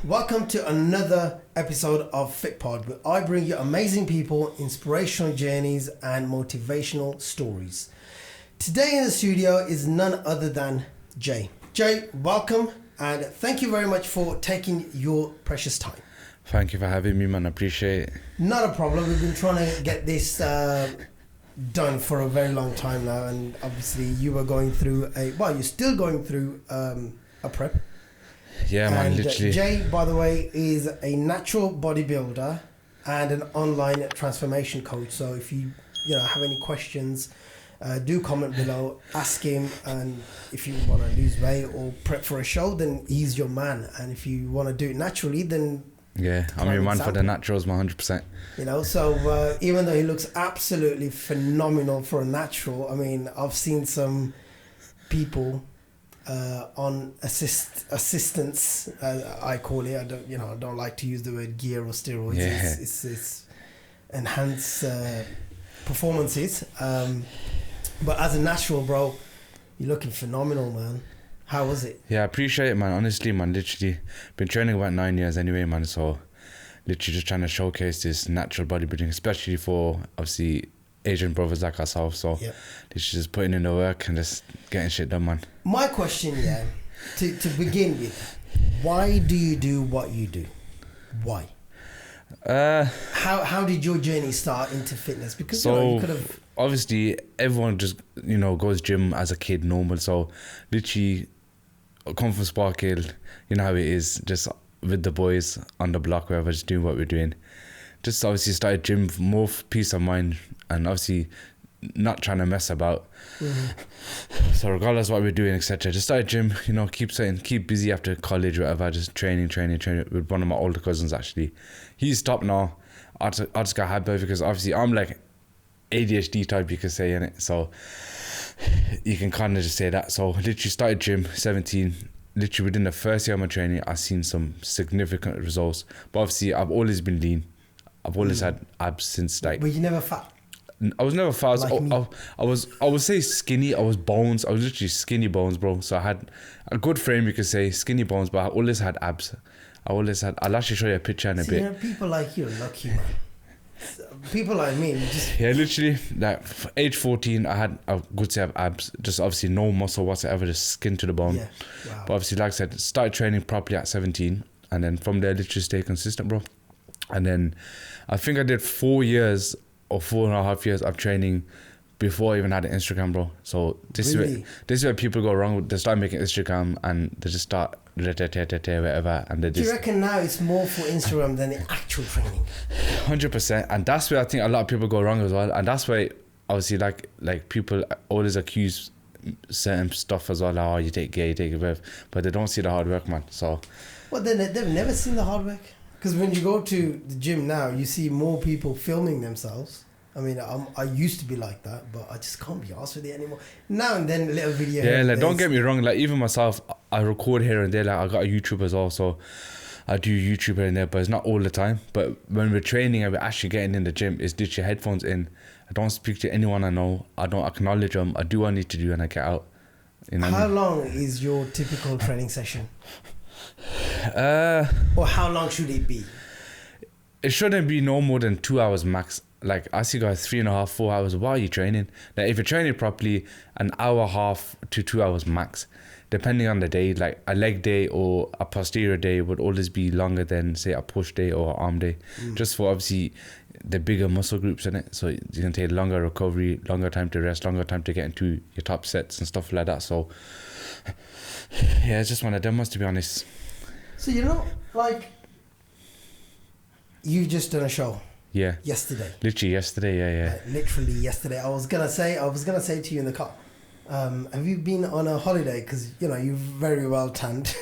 Welcome to another episode of Fitpod, where I bring you amazing people, inspirational journeys, and motivational stories. Today in the studio is none other than Jay. Jay, welcome, and thank you very much for taking your precious time. Thank you for having me, man. I appreciate it. Not a problem. We've been trying to get this done for a very long time now, and obviously you were going through you're still going through a prep. Yeah, man, literally. Jay, by the way, is a natural bodybuilder and an online transformation coach. So if you have any questions, do comment below, ask him. And if you want to lose weight or prep for a show, then he's your man. And if you want to do it naturally, then yeah, I'm your man for the naturals, 100%. So even though he looks absolutely phenomenal for a natural, I mean, I've seen some people on assistance, I call it. I don't like to use the word gear or steroids. Yeah. It's enhanced performances. But as a natural, bro, you're looking phenomenal, man. How was it? Yeah, I appreciate it, man. Honestly, man, literally been training about 9 years anyway, man. So literally just trying to showcase this natural bodybuilding, especially for obviously Asian brothers like ourselves. So yep. literally just putting in the work and just getting shit done, man. My question, to begin with, why do you do what you do? Why? How did your journey start into fitness? Because you could have... Obviously, everyone just, goes gym as a kid normal. So literally, come from Sparkhill, you know how it is, just with the boys on the block, wherever, just doing what we're doing. Just obviously started gym for more peace of mind and obviously not trying to mess about. Mm-hmm. So regardless of what we're doing, etc., just started gym, keep busy after college, whatever, just training with one of my older cousins actually. He's stopped now. I just got happy because obviously I'm like ADHD type, you could say, innit? So you can kind of just say that. So literally started gym 17. Literally within the first year of my training, I've seen some significant results. But obviously I've always been lean. I've always had abs since like... But you never fat? I was never fat. I would say skinny. I was bones. I was literally skinny bones, bro. So I had a good frame, you could say, skinny bones, but I always had abs. I'll actually show you a picture in a bit. People like you are lucky, man. People like me, yeah, literally, like age 14, I had a good set of abs. Just obviously no muscle whatsoever, just skin to the bone. Yeah. Wow. But obviously, like I said, started training properly at 17, and then from there, literally stay consistent, bro. And then I think I did 4 years or 4.5 years of training before I even had an Instagram, bro. So this is where people go wrong. They start making Instagram and they just start whatever, and they just... Do you reckon now it's more for Instagram than the actual training? 100%, and that's where I think a lot of people go wrong as well. And that's why obviously like people always accuse certain stuff as well. Like, oh, you take a rev, but they don't see the hard work, man. So well, then they've never seen the hard work. Because when you go to the gym now, you see more people filming themselves. I mean, I used to be like that, but I just can't be arsed with it anymore. Now and then, a little video. Yeah, like, don't get me wrong. Like, even myself, I record here and there. Like, I got a YouTube as well, so I do YouTube here and there, but it's not all the time. But when we're training and we're actually getting in the gym, it's literally headphones in. I don't speak to anyone I know. I don't acknowledge them. I do what I need to do and I get out. How long is your typical training session? Or how long should it be? It shouldn't be no more than 2 hours max. Like, I see guys 3.5, 4 hours. Why are you training? Like, if you're training properly, 1.5 hours to 2 hours max, depending on the day. Like, a leg day or a posterior day would always be longer than, say, a push day or arm day. Just for obviously the bigger muscle groups in it. So you can take longer recovery, longer time to rest, longer time to get into your top sets and stuff like that. So yeah, it's just one of them ones, to be honest. So you've just done a show. Yeah. Yesterday. Literally yesterday, yeah. Literally yesterday. I was gonna say to you in the car, have you been on a holiday? Because you're very well tanned.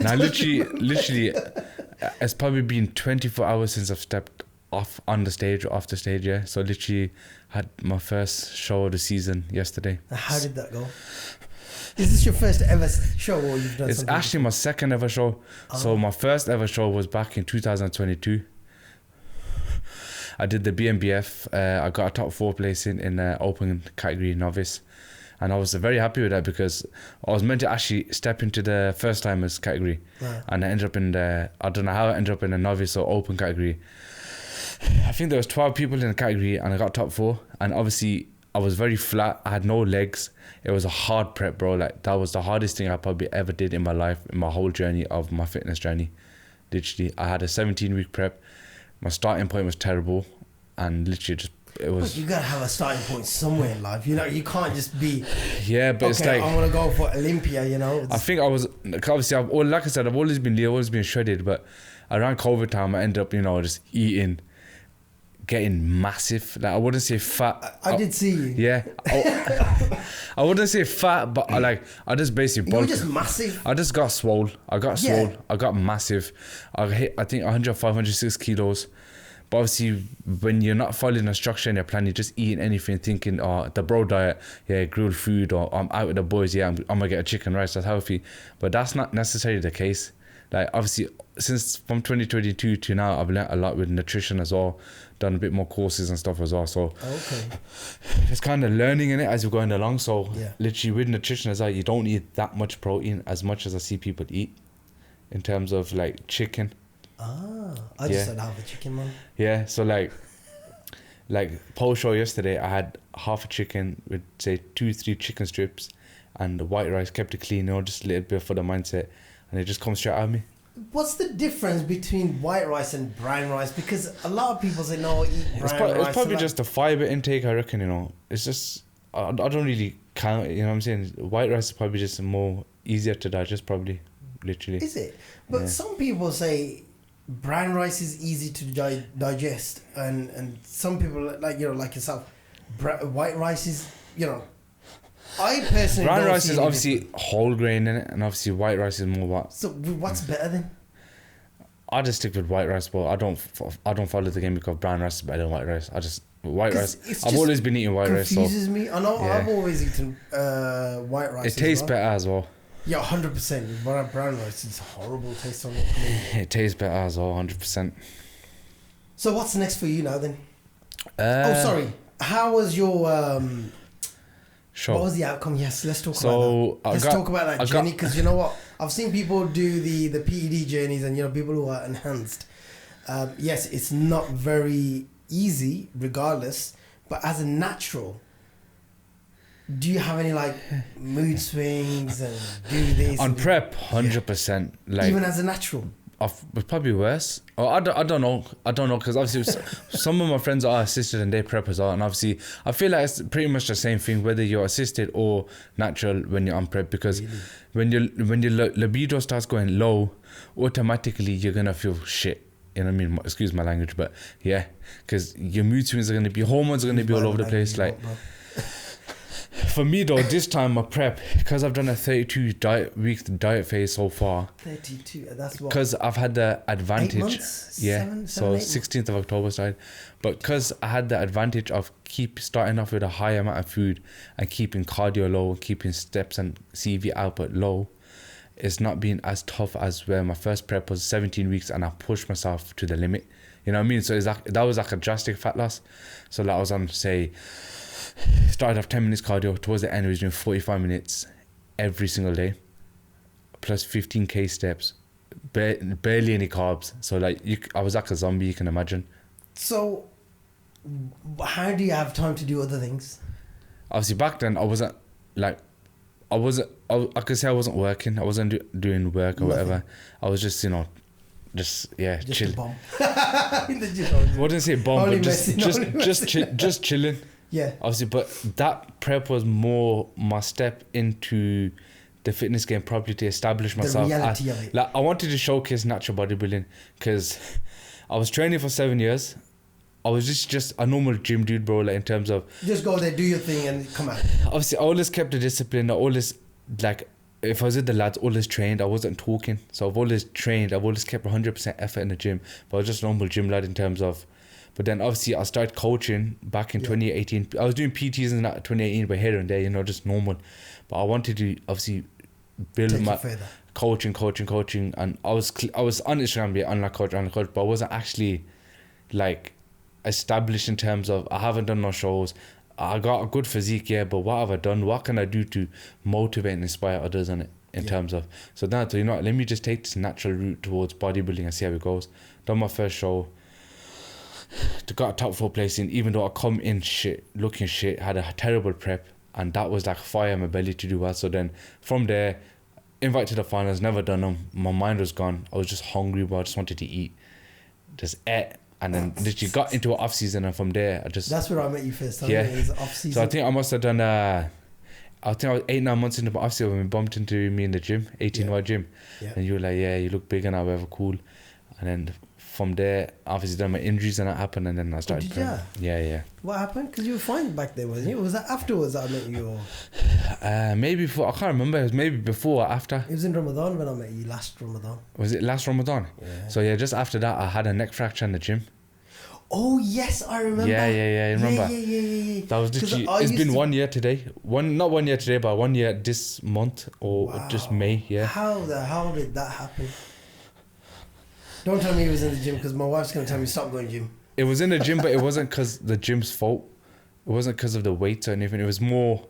Now, literally, it's probably been 24 hours since I've stepped off on the stage or off the stage. Yeah. So literally had my first show of the season yesterday. How did that go? Is this your first ever show, or you've done? It's actually my second ever show. Oh. So my first ever show was back in 2022. I did the BMBF. I got a top 4 place in open category novice, And I was very happy with that because I was meant to actually step into the first timers category. Right. And I ended up in I don't know how I ended up in the novice or open category. I think there was 12 people in the category and I got top 4. And obviously I was very flat. I had no legs. It was a hard prep, bro. Like that was the hardest thing I probably ever did in my life, in my whole journey of my fitness journey. Literally, I had a 17-week prep. My starting point was terrible, and literally just it was. But you gotta have a starting point somewhere in life. You know, you can't just be. Yeah, but okay, it's like I want to go for Olympia. You know. I think I was obviously like I said, I've always been shredded, but around COVID time, I ended up just eating. Getting massive. Like I wouldn't say fat. I did see you. Yeah. I wouldn't say fat, but I just basically bulked. You were just massive. I just got swole. I got swole. Yeah. I got massive. I hit I think 105, 106 kilos. But obviously when you're not following a structure in your plan, you're just eating anything thinking, the bro diet, yeah, grilled food, or I'm out with the boys, yeah, I'm gonna get a chicken rice, that's healthy. But that's not necessarily the case. Like obviously since from 2022 to now, I've learned a lot with nutrition as well, done a bit more courses and stuff as well. So okay, it's kind of learning in it as you're going along. So yeah. Literally with nutrition as well, you don't eat that much protein as much as I see people eat in terms of like chicken. I just said half a chicken, man. Yeah, so like post show yesterday, I had half a chicken with say 2-3 chicken strips and the white rice, kept it clean, just a little bit for the mindset. And it just comes straight out of me. What's the difference between white rice and brown rice? Because a lot of people say no, eat brown rice. It's probably just the fiber intake, I reckon. It's just I don't really count. You know what I'm saying? White rice is probably just more easier to digest, probably, literally. Is it? But some people say brown rice is easy to digest, and some people like yourself, white rice is I personally brown don't rice see is any obviously difference. whole grain in it, and obviously white rice is more what. So what's better then? I just stick with white rice, but I don't follow the game because brown rice is better than white rice. White rice. I've always been eating white rice. Confuses me. I know. Yeah. I've always eaten white rice. It tastes better as well. Yeah, 100%. Brown rice is horrible taste on it. It tastes better as well, 100%. So what's next for you now then? Sorry. How was your Sure. What was the outcome? Yes, let's talk about that. Let's talk about that journey, because you know what? I've seen people do the PED journeys, and people who are enhanced. Yes, it's not very easy, regardless. But as a natural, do you have any mood swings and do this on prep? 100%. Even as a natural. It's probably worse. I don't know because obviously some of my friends are assisted and they prep as well, and obviously I feel like it's pretty much the same thing whether you're assisted or natural when you're on prep, because when your libido starts going low, automatically you're gonna feel shit. You know what I mean? Excuse my language, but yeah, because your mood swings are gonna be, hormones are gonna be all over the place. For me though, this time my prep, because I've done a 32-week diet phase so far. 32, that's what? Because I've had the advantage. 8 months? Yeah, seven, so 8 16th of October started. But because I had the advantage of starting off with a high amount of food and keeping cardio low, keeping steps and CV output low, it's not been as tough as where my first prep was 17 weeks and I pushed myself to the limit. You know what I mean? So that was a drastic fat loss. So I was on, say, started off 10 minutes cardio. Towards the end, I was doing 45 minutes every single day, plus 15k steps, barely any carbs. So I was like a zombie, you can imagine. So how do you have time to do other things? Obviously back then I wasn't I could say I wasn't working. I wasn't doing work or whatever. I was just just chill. A bomb. In the gym. Wouldn't say bomb, but just chilling. Yeah. Obviously, but that prep was more my step into the fitness game properly to establish myself. The reality of it. I wanted to showcase natural bodybuilding because I was training for 7 years. I was just a normal gym dude, bro, in terms of... Just go there, do your thing and come out. Obviously, I always kept the discipline. I always, if I was with the lads, always trained. I wasn't talking. So I've always trained. I've always kept 100% effort in the gym. But I was just a normal gym lad in terms of... But then obviously I started coaching back in 2018. I was doing PTs in 2018, but here and there, just normal. But I wanted to obviously build my coaching. And I was on Instagram, yeah, on coach, but I wasn't actually established in terms of, I haven't done no shows. I got a good physique, yeah, but what have I done? What can I do to motivate and inspire others on it in terms of... So now, you know, let me just take this natural route towards bodybuilding and see how it goes. Done my first show. Got a top 4 place in, even though I come in shit, looking shit, had a terrible prep, and that was like fire in my belly to do well. So then from there, invited to the finals, never done them. My mind was gone. I was just hungry, but I just wanted to eat. Just ate. And then literally got into an off season, and from there I just... That's where I met you first time. Yeah. It was off season. So I think I must have done... I think I was 8-9 months into my off season when we bumped into me in the gym, 18Y gym. Yeah. And you were like, yeah, you look big and I whatever, cool. And then from there, obviously done my injuries and that happened, and then I started... Did ya? Yeah. What happened? Because you were fine back there, wasn't you? Was that afterwards that I met you? Or? Maybe before, I can't remember. It was maybe before or after. It was in Ramadan when I met you, last Ramadan. Was it last Ramadan? Yeah. So yeah, just after that, I had a neck fracture in the gym. Oh yes, I remember. Yeah, I remember. Yeah. That was literally... It's been 1 year today. Not 1 year today, but 1 year this month, or just May, yeah. How the hell did that happen? Don't tell me it was in the gym, because my wife's going to tell me stop going gym. It was in the gym, but it wasn't because the gym's fault. It wasn't because of the weights or anything. It was more...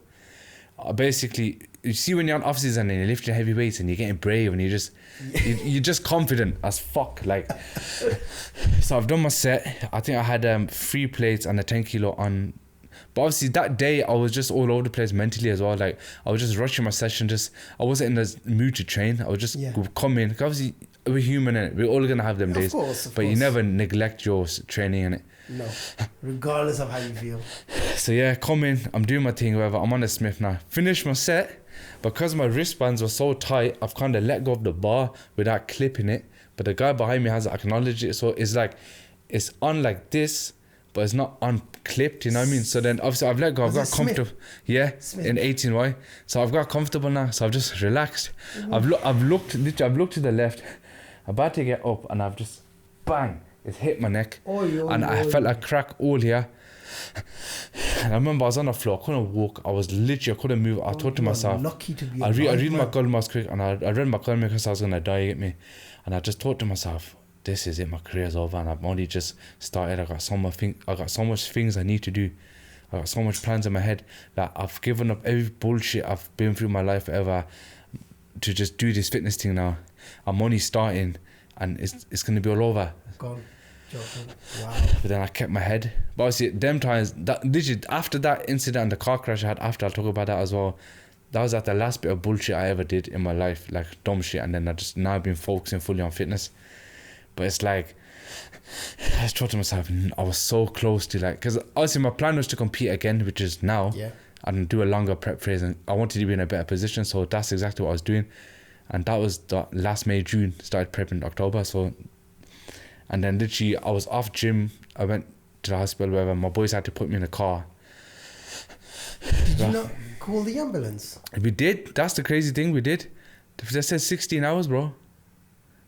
basically, you see when you're on off season and you're lifting heavy weights and you're getting brave and you're just confident as fuck. Like, so I've done my set. I think I had 3 plates and a 10 kilo on. But obviously that day I was just all over the place mentally as well. Like, I was just rushing my session. I wasn't in the mood to train. I was just come in. Obviously we're human and we're all gonna have them days. Of course. You never neglect your training in it. No, regardless of how you feel. So yeah, come in, I'm doing my thing, whatever. I'm on the Smith now. Finish my set. Because my wristbands were so tight, I've kind of let go of the bar without clipping it. But the guy behind me has acknowledged it. So it's like, it's on like this, but it's not unclipped, you know what I mean? So then obviously I've let go, I've got comfortable. Yeah, Smith. In 18Y. So I've got comfortable now. So I've just relaxed. I've looked to the left, about to get up, and I've just, bang, it hit my neck. I felt a crack all here. And I remember I was on the floor, I couldn't walk, I couldn't move. I thought to myself, lucky to be I read my Gulmas quick, and I read my Gulmas because I was going to die at me. And I just thought to myself, this is it, my career's over, and I've only just started. I got so much things I need to do. I got so much plans in my head that I've given up every bullshit I've been through my life ever to just do this fitness thing now. I'm only starting, and it's going to be all over. Gone. Wow. But then I kept my head. But obviously, them times, literally after that incident and the car crash I had after, I'll talk about that as well. That was like the last bit of bullshit I ever did in my life, like dumb shit. And then I've been focusing fully on fitness. But it's like, I just thought to myself, I was so close to like, because obviously my plan was to compete again, which is now, and do a longer prep phase. And I wanted to be in a better position, so that's exactly what I was doing. And that was the last May, June, started prepping in October. So, and then literally I was off gym. I went to the hospital, wherever. My boys had to put me in a car. Did you not call the ambulance? We did. That's the crazy thing. We did. They said 16 hours, bro.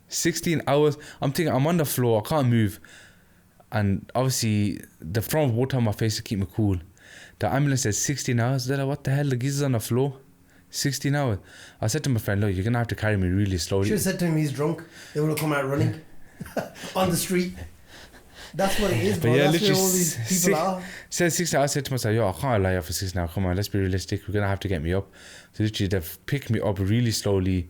16 hours. I'm thinking, I'm on the floor. I can't move. And obviously, the front of water on my face to keep me cool. The ambulance said 16 hours. They're like, what the hell? The geezer's on the floor. 16 hours. I said to my friend, look, you're going to have to carry me really slowly. Should have said to him he's drunk. They would have come out running. On the street. That's what it is, bro. Yeah, that's where all these people are. Said 16 hours. I said to myself, yo, I can't lie for 16 hours. Come on, let's be realistic. We're going to have to get me up. So literally, they've picked me up really slowly.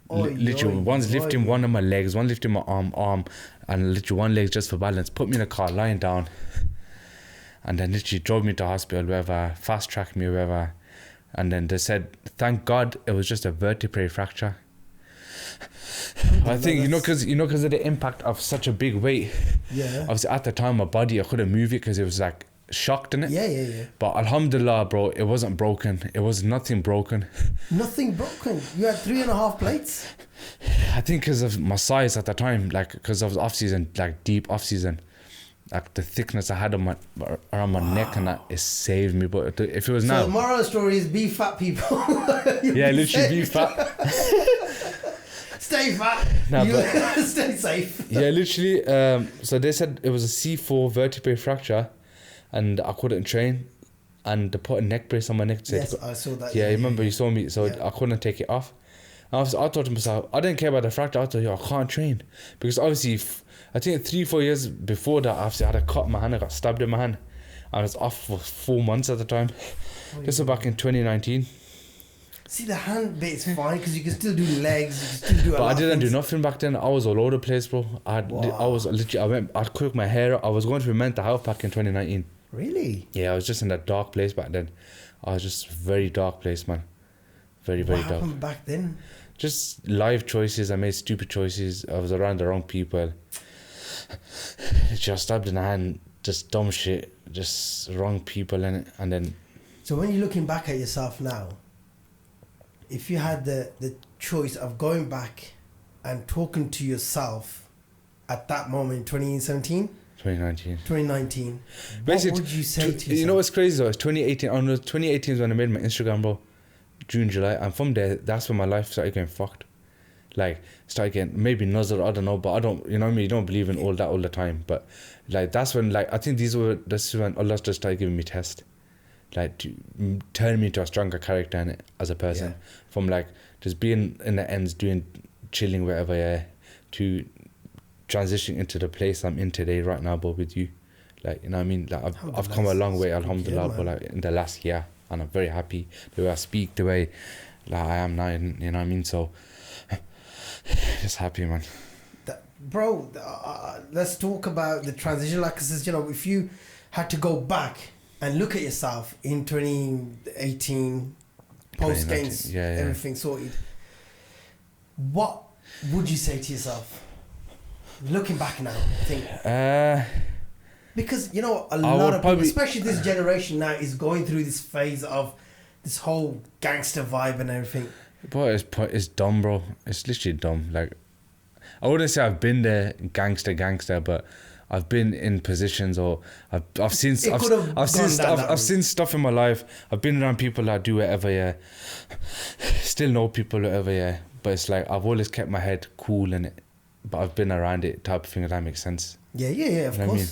Literally, one's lifting one of my legs, one lifting my arm, and literally one leg just for balance. Put me in a car, lying down. And then literally drove me to hospital, wherever, fast-tracked me, wherever. And then they said, thank God it was just a vertebrae fracture. I think, because of the impact of such a big weight. Yeah. Obviously, at the time, my body, I couldn't move it because it was like shocked in it. Yeah. But alhamdulillah, bro, it wasn't broken. It was nothing broken. Nothing broken? You had 3.5 plates? I think because of my size at the time, like, because I was off-season, like deep off-season. Like the thickness I had on around my neck and that, it saved me. But if it was now... So the moral of the story is be fat, people. Yeah, literally be fat. Stay fat. Stay safe. Yeah, literally. So they said it was a C4 vertebrae fracture, and I couldn't train, and they put a neck brace on my neck. Yes, I saw that. Yeah, remember you saw me, so I couldn't take it off. And I thought to myself, I didn't care about the fracture. I thought, I can't train because obviously, I think 3-4 years before that, obviously I had a cut in my hand. I got stabbed in my hand, I was off for 4 months at the time. Oh, This was back in 2019. See, the hand bit's fine because you can still do legs, you can still do a But lot I of didn't do things. nothing back then. I was all over the place, bro. I was literally, I cooked my hair. I was going through mental health back in 2019. Really? Yeah, I was just in that dark place back then. I was just very dark place, man. Very, very What dark. happened back then? Just life choices. I made stupid choices. I was around the wrong people. Just stabbed in the hand. Just dumb shit. Just wrong people in it. And then... So when you're looking back at yourself now, if you had the choice of going back and talking to yourself at that moment in 2017, 2019. what Basically, would you say to yourself? You know what's crazy though? It's 2018. I know 2018 is when I made my Instagram, bro. June, July. And from there, that's when my life started getting fucked. Like, started getting maybe nuzzled, I don't know, but I don't, you know what I mean? You don't believe in all that all the time. But, like, that's when, like, I think this is when Allah just started giving me tests. Like, to turn me into a stronger character in it as a person. Yeah. From, like, just being in the ends, chilling wherever, yeah, to transitioning into the place I'm in today, right now, but with you. Like, you know what I mean? Like, I've come a long way, alhamdulillah, but, like, in the last year. And I'm very happy the way I speak, the way like I am now, you know what I mean? So, just happy, man. Bro, let's talk about the transition. Like I said, you know, if you had to go back and look at yourself in 2018, post games, everything sorted, what would you say to yourself? Looking back now, I think. Because, you know, a lot of people, especially this generation now, is going through this phase of this whole gangster vibe and everything. But it's dumb, bro. It's literally dumb. Like, I wouldn't say I've been there gangster, but I've been in positions, or I've seen stuff in my life. I've been around people that do whatever, yeah. Still know people whatever, yeah. But it's like I've always kept my head cool in it. But I've been around it, type of thing, if that makes sense. Yeah, of you know course. What I mean?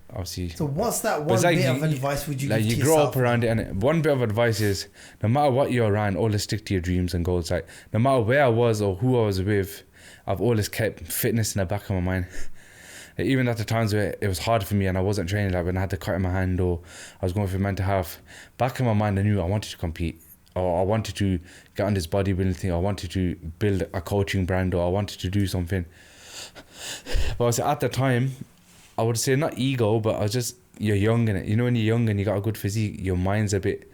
Obviously. So what's that one bit of advice would you give to yourself? Like, you grow up around it, and one bit of advice is, no matter what you're around, always stick to your dreams and goals. Like, no matter where I was or who I was with, I've always kept fitness in the back of my mind. Like, even at the times where it was hard for me and I wasn't training, like when I had the cut in my hand or I was going through mental health, back in my mind I knew I wanted to compete, or I wanted to get on this bodybuilding thing, or I wanted to build a coaching brand, or I wanted to do something. But I was, at the time, I would say not ego, but I was just, you're young in it. You know, when you're young and you got a good physique, your mind's a bit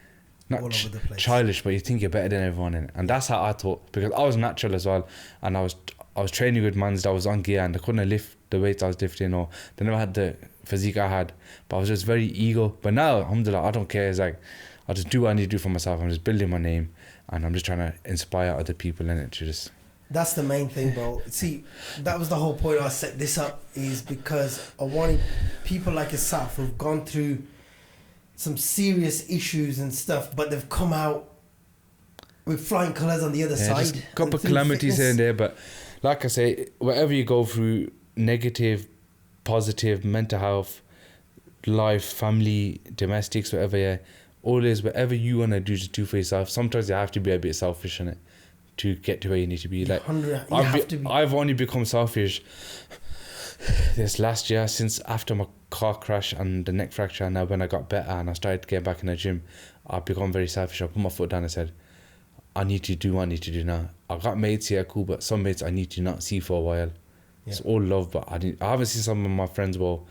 not childish, but you think you're better than everyone in it. And that's how I thought, because I was natural as well, and I was training with mans that was on gear and they couldn't lift the weights I was lifting, or they never had the physique I had, but I was just very ego. But now, alhamdulillah, I don't care. It's like, I just do what I need to do for myself. I'm just building my name, and I'm just trying to inspire other people in it to just... That's the main thing, bro. See, that was the whole point I set this up, is because I wanted people like yourself who've gone through some serious issues and stuff, but they've come out with flying colours on the other side. Just a couple of calamities here and there, but like I say, whatever you go through, negative, positive, mental health, life, family, domestics, whatever, yeah, always whatever you want to do, just do for yourself. Sometimes you have to be a bit selfish in it to get to where you need to be. Like, I've only become selfish this last year, since after my car crash and the neck fracture, and now when I got better and I started getting back in the gym, I've become very selfish. I put my foot down and said, I need to do what I need to do now. I got mates here, cool, but some mates I need to not see for a while. Yeah. It's all love, but I haven't seen some of my friends well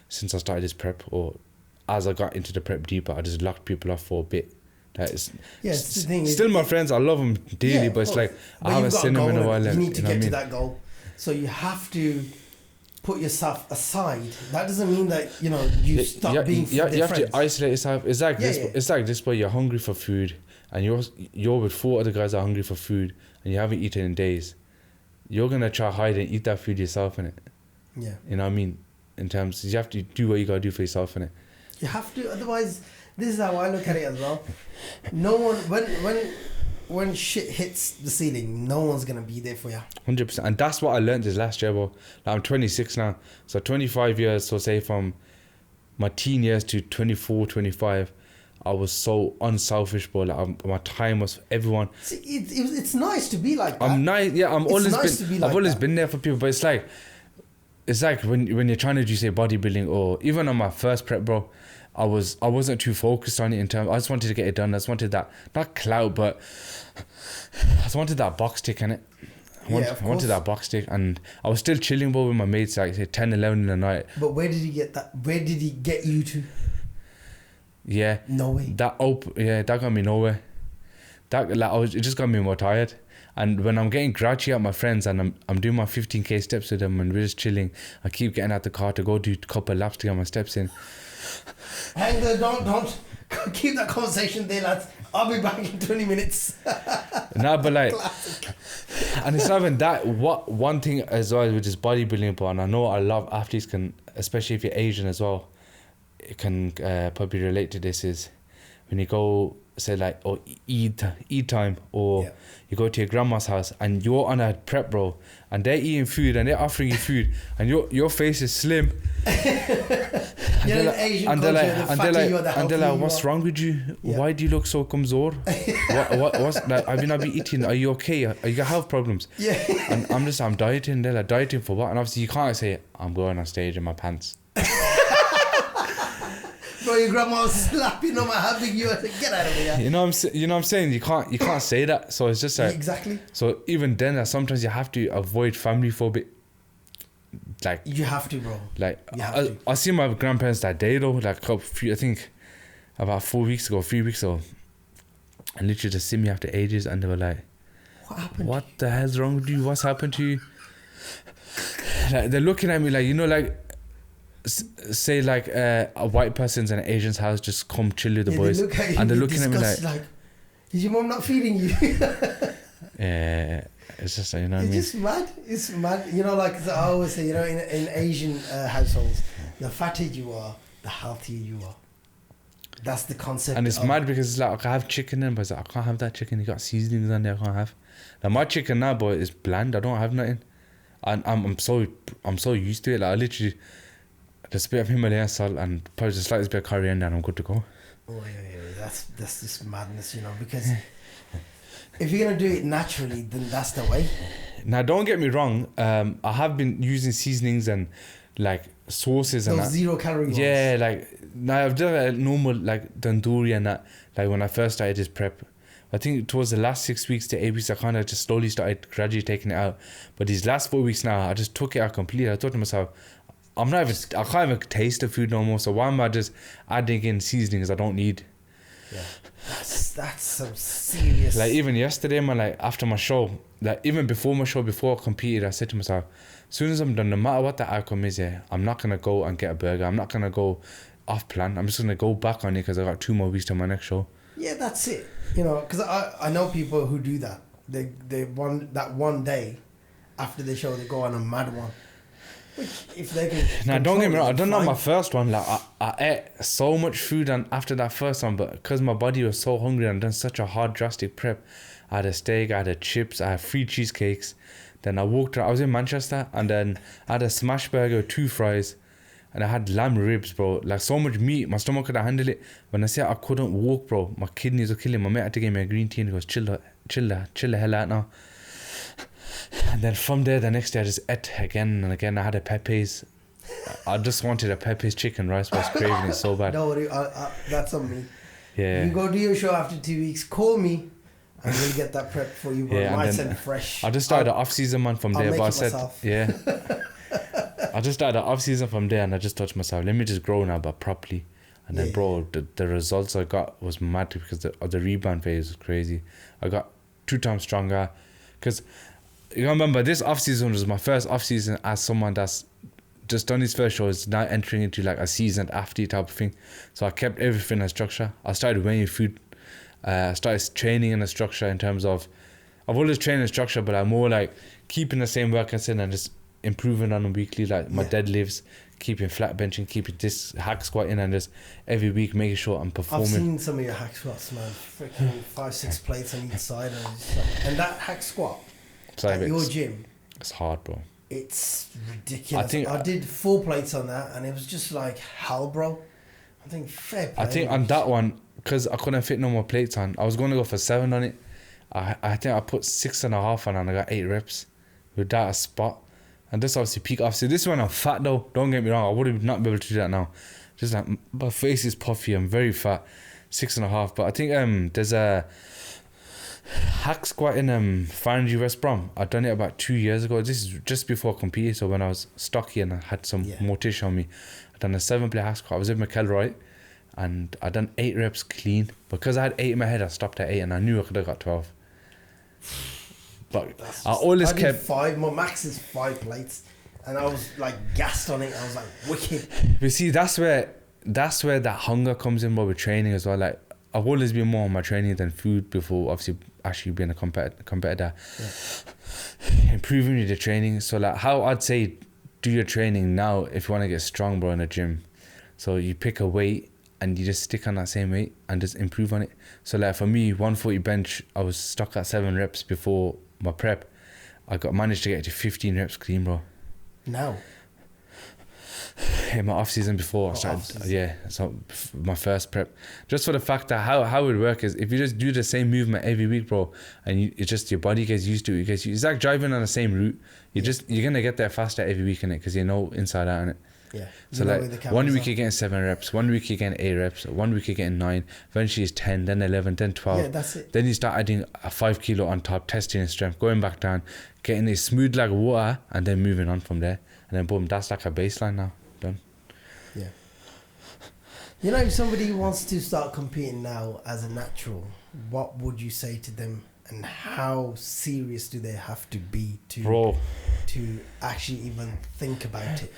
since I started this prep, or as I got into the prep deeper, I just locked people off for a bit. Still my friends, I love them dearly, but it's like, I haven't seen them in a while. You need to get to that goal. So you have to put yourself aside. That doesn't mean that, you know, you stop being you have to isolate yourself. It's like this. It's like this, but you're hungry for food, and you're with 4 other guys that are hungry for food, and you haven't eaten in days. You're gonna try hide and eat that food yourself in it. Yeah. You know what I mean? In terms, you have to do what you gotta do for yourself in it. You have to, otherwise. This is how I look at it as well. No one, when shit hits the ceiling, no one's gonna be there for you. 100%, and that's what I learned this last year, bro. Like, I'm 26 now, so 25 years. So say from my teen years to 24, 25, I was so unselfish, bro. Like, my time was for everyone. See, it's nice to be like that. I'm nice, yeah. I've always been there for people, but it's like when you're trying to do, say, bodybuilding, or even on my first prep, bro. I wasn't too focused on it in terms. I just wanted to get it done. I just wanted that, not clout, but I just wanted that box tick in it. I wanted that box tick, and I was still chilling bro with my mates like say 10, 11 in the night. But where did he get that? Where did he get you to? Yeah. Nowhere. That got me nowhere. It just got me more tired. And when I'm getting grouchy at my friends and I'm doing my 15k steps with them and we're just chilling, I keep getting out the car to go do a couple of laps to get my steps in. Hang there, don't keep that conversation there, lads. I'll be back in 20 minutes. Nah, but like, and it's not even that. What one thing as well with this bodybuilding, but and I know a lot of athletes can, especially if you're Asian as well, it can probably relate to this, is when you go say like, oh, eat time, or you go to your grandma's house and you're on a prep, bro, and they're eating food and they're offering you food and your face is slim. And they're like, what's wrong with you? Why do you look so kamzor? What's like? Have you not been eating? Are you okay? Are you got health problems? Yeah. And I'm dieting. They're like, dieting for what? And obviously you can't say I'm going on stage in my pants. Bro, your grandma will slap you no matter how big you are. Get out of here. You know what I'm saying? You can't say that. So it's just like, exactly. So even then, sometimes you have to avoid family for a bit. Like you have to, bro. Like I see my grandparents that day though. Like I think about 3 weeks ago, and literally just see me after ages, and they were like, "What happened? What the hell's wrong with you? What's happened to you?" Like they're looking at me like, you know, like. Say like a white person's in an Asian's house, just come chill with the boys, and they're looking at me like, is your mom not feeding you? Yeah, it's just, you know what I mean? It's mad. You know, like I always say, you know, in Asian households, the fatter you are, the healthier you are. That's the concept. And it's mad because it's like, I have chicken in, but it's like, I can't have that chicken. You got seasonings on there, I can't have. Now my chicken now, boy, is bland. I don't have nothing, and I'm so used to it. Like I literally. Just a bit of Himalayan salt and probably just slightly bit of coriander and I'm good to go. Oh yeah. That's just madness, you know, because if you're gonna do it naturally, then that's the way. Now don't get me wrong, I have been using seasonings and like sauces and those 0 calorie ones. Yeah, like now I've done a normal like tandoori and that, like when I first started this prep. I think towards the last 6 weeks to 8 weeks I kind of just slowly started gradually taking it out. But these last 4 weeks now I just took it out completely. I thought to myself, I can't even taste the food no more, so why am I just adding in seasonings I don't need? Yeah, that's some serious. Like even yesterday, man, like after my show, like even before my show, before I competed, I said to myself, as soon as I'm done, no matter what the outcome is, I'm not gonna go and get a burger. I'm not gonna go off plan. I'm just gonna go back on it because I got 2 more weeks to my next show. Yeah, that's it. You know, because I know people who do that. They that one day after the show, they go on a mad one. Which, if they can. Now, don't get me wrong, I done on my first one. Like I ate so much food after that first one, but because my body was so hungry and done such a hard, drastic prep, I had a steak, I had chips, I had 3 cheesecakes. Then I walked around. I was in Manchester, and then I had a smash burger, 2 fries, and I had lamb ribs, bro. Like so much meat, my stomach couldn't handle it. When I say I couldn't walk, bro, my kidneys were killing. My mate had to give me a green tea and he goes, chill the hell out now. And then from there, the next day I just ate again and again. I had a Pepe's. I just wanted a Pepe's chicken rice. I was craving it so bad. Don't worry, that's on me. Yeah. You go do your show after 2 weeks, call me and we'll get that prep for you. Yeah, nice and fresh. I just started the off-season, man, from there. But I said, yeah. I just started the off-season from there and I just thought to myself, let me just grow now, but properly. And then, bro, the results I got was mad because the rebound phase was crazy. I got 2 times stronger because... You remember, this off-season was my first off-season as someone that's just done his first show, is now entering into like a seasoned athlete type of thing. So I kept everything in structure. I started weighing food. I started training in a structure in terms of, I've always trained in structure, but I'm more like keeping the same workouts in and just improving on them weekly, like my deadlifts, keeping flat benching, keeping this hack squatting, and just every week making sure I'm performing. I've seen some of your hack squats, man. Freaking 5-6 plates on each side, and that hack squat. At your gym, it's hard, bro. It's ridiculous. I did 4 plates on that and it was just like hell, bro. I think fair play. I think on that one, because I couldn't fit no more plates on, I was going to go for 7 on it. I think I put 6.5 on and I got 8 reps without a spot. And this obviously peak. Obviously this one I'm fat though, don't get me wrong, I would not be able to do that now. just like my face is puffy. I'm very fat, 6.5. But I think there's a hack squat in Farnborough, West Brom. I done it about 2 years ago. This is just before I competed, so when I was stocky and I had some more tissue on me. I done a 7-plate hack squat. I was in McElroy, and I done 8 reps clean. Because I had 8 in my head, I stopped at 8, and I knew I could have got 12. But I did 5. My max is 5 plates, and I was like gassed on it. I was like wicked. But see, that's where that hunger comes in with training as well. Like, I've always been more on my training than food before, obviously actually being a competitor. Improving with the training. So like, how I'd say do your training now if you want to get strong, bro, in the gym. So you pick a weight and you just stick on that same weight and just improve on it. So like for me, 140 bench, I was stuck at 7 reps before my prep. Managed to get to 15 reps clean, bro. Now? In my off season before I started, so my first prep, just for the fact that how it would work is if you just do the same movement every week, bro, and it's just your body gets used to it. It's like driving on the same route. You're gonna get there faster every week in it because you know inside out in it. Yeah. So like 1 week you're getting 7 reps, 1 week you're getting 8 reps, 1 week you're getting 9. Eventually it's 10, then 11, then 12. Yeah, that's it. Then you start adding a 5 kilo on top, testing your strength, going back down, getting it smooth like water, and then moving on from there. And then boom, that's like a baseline now. Done. Yeah. You know, if somebody wants to start competing now as a natural, what would you say to them, and how serious do they have to be to actually even think about it?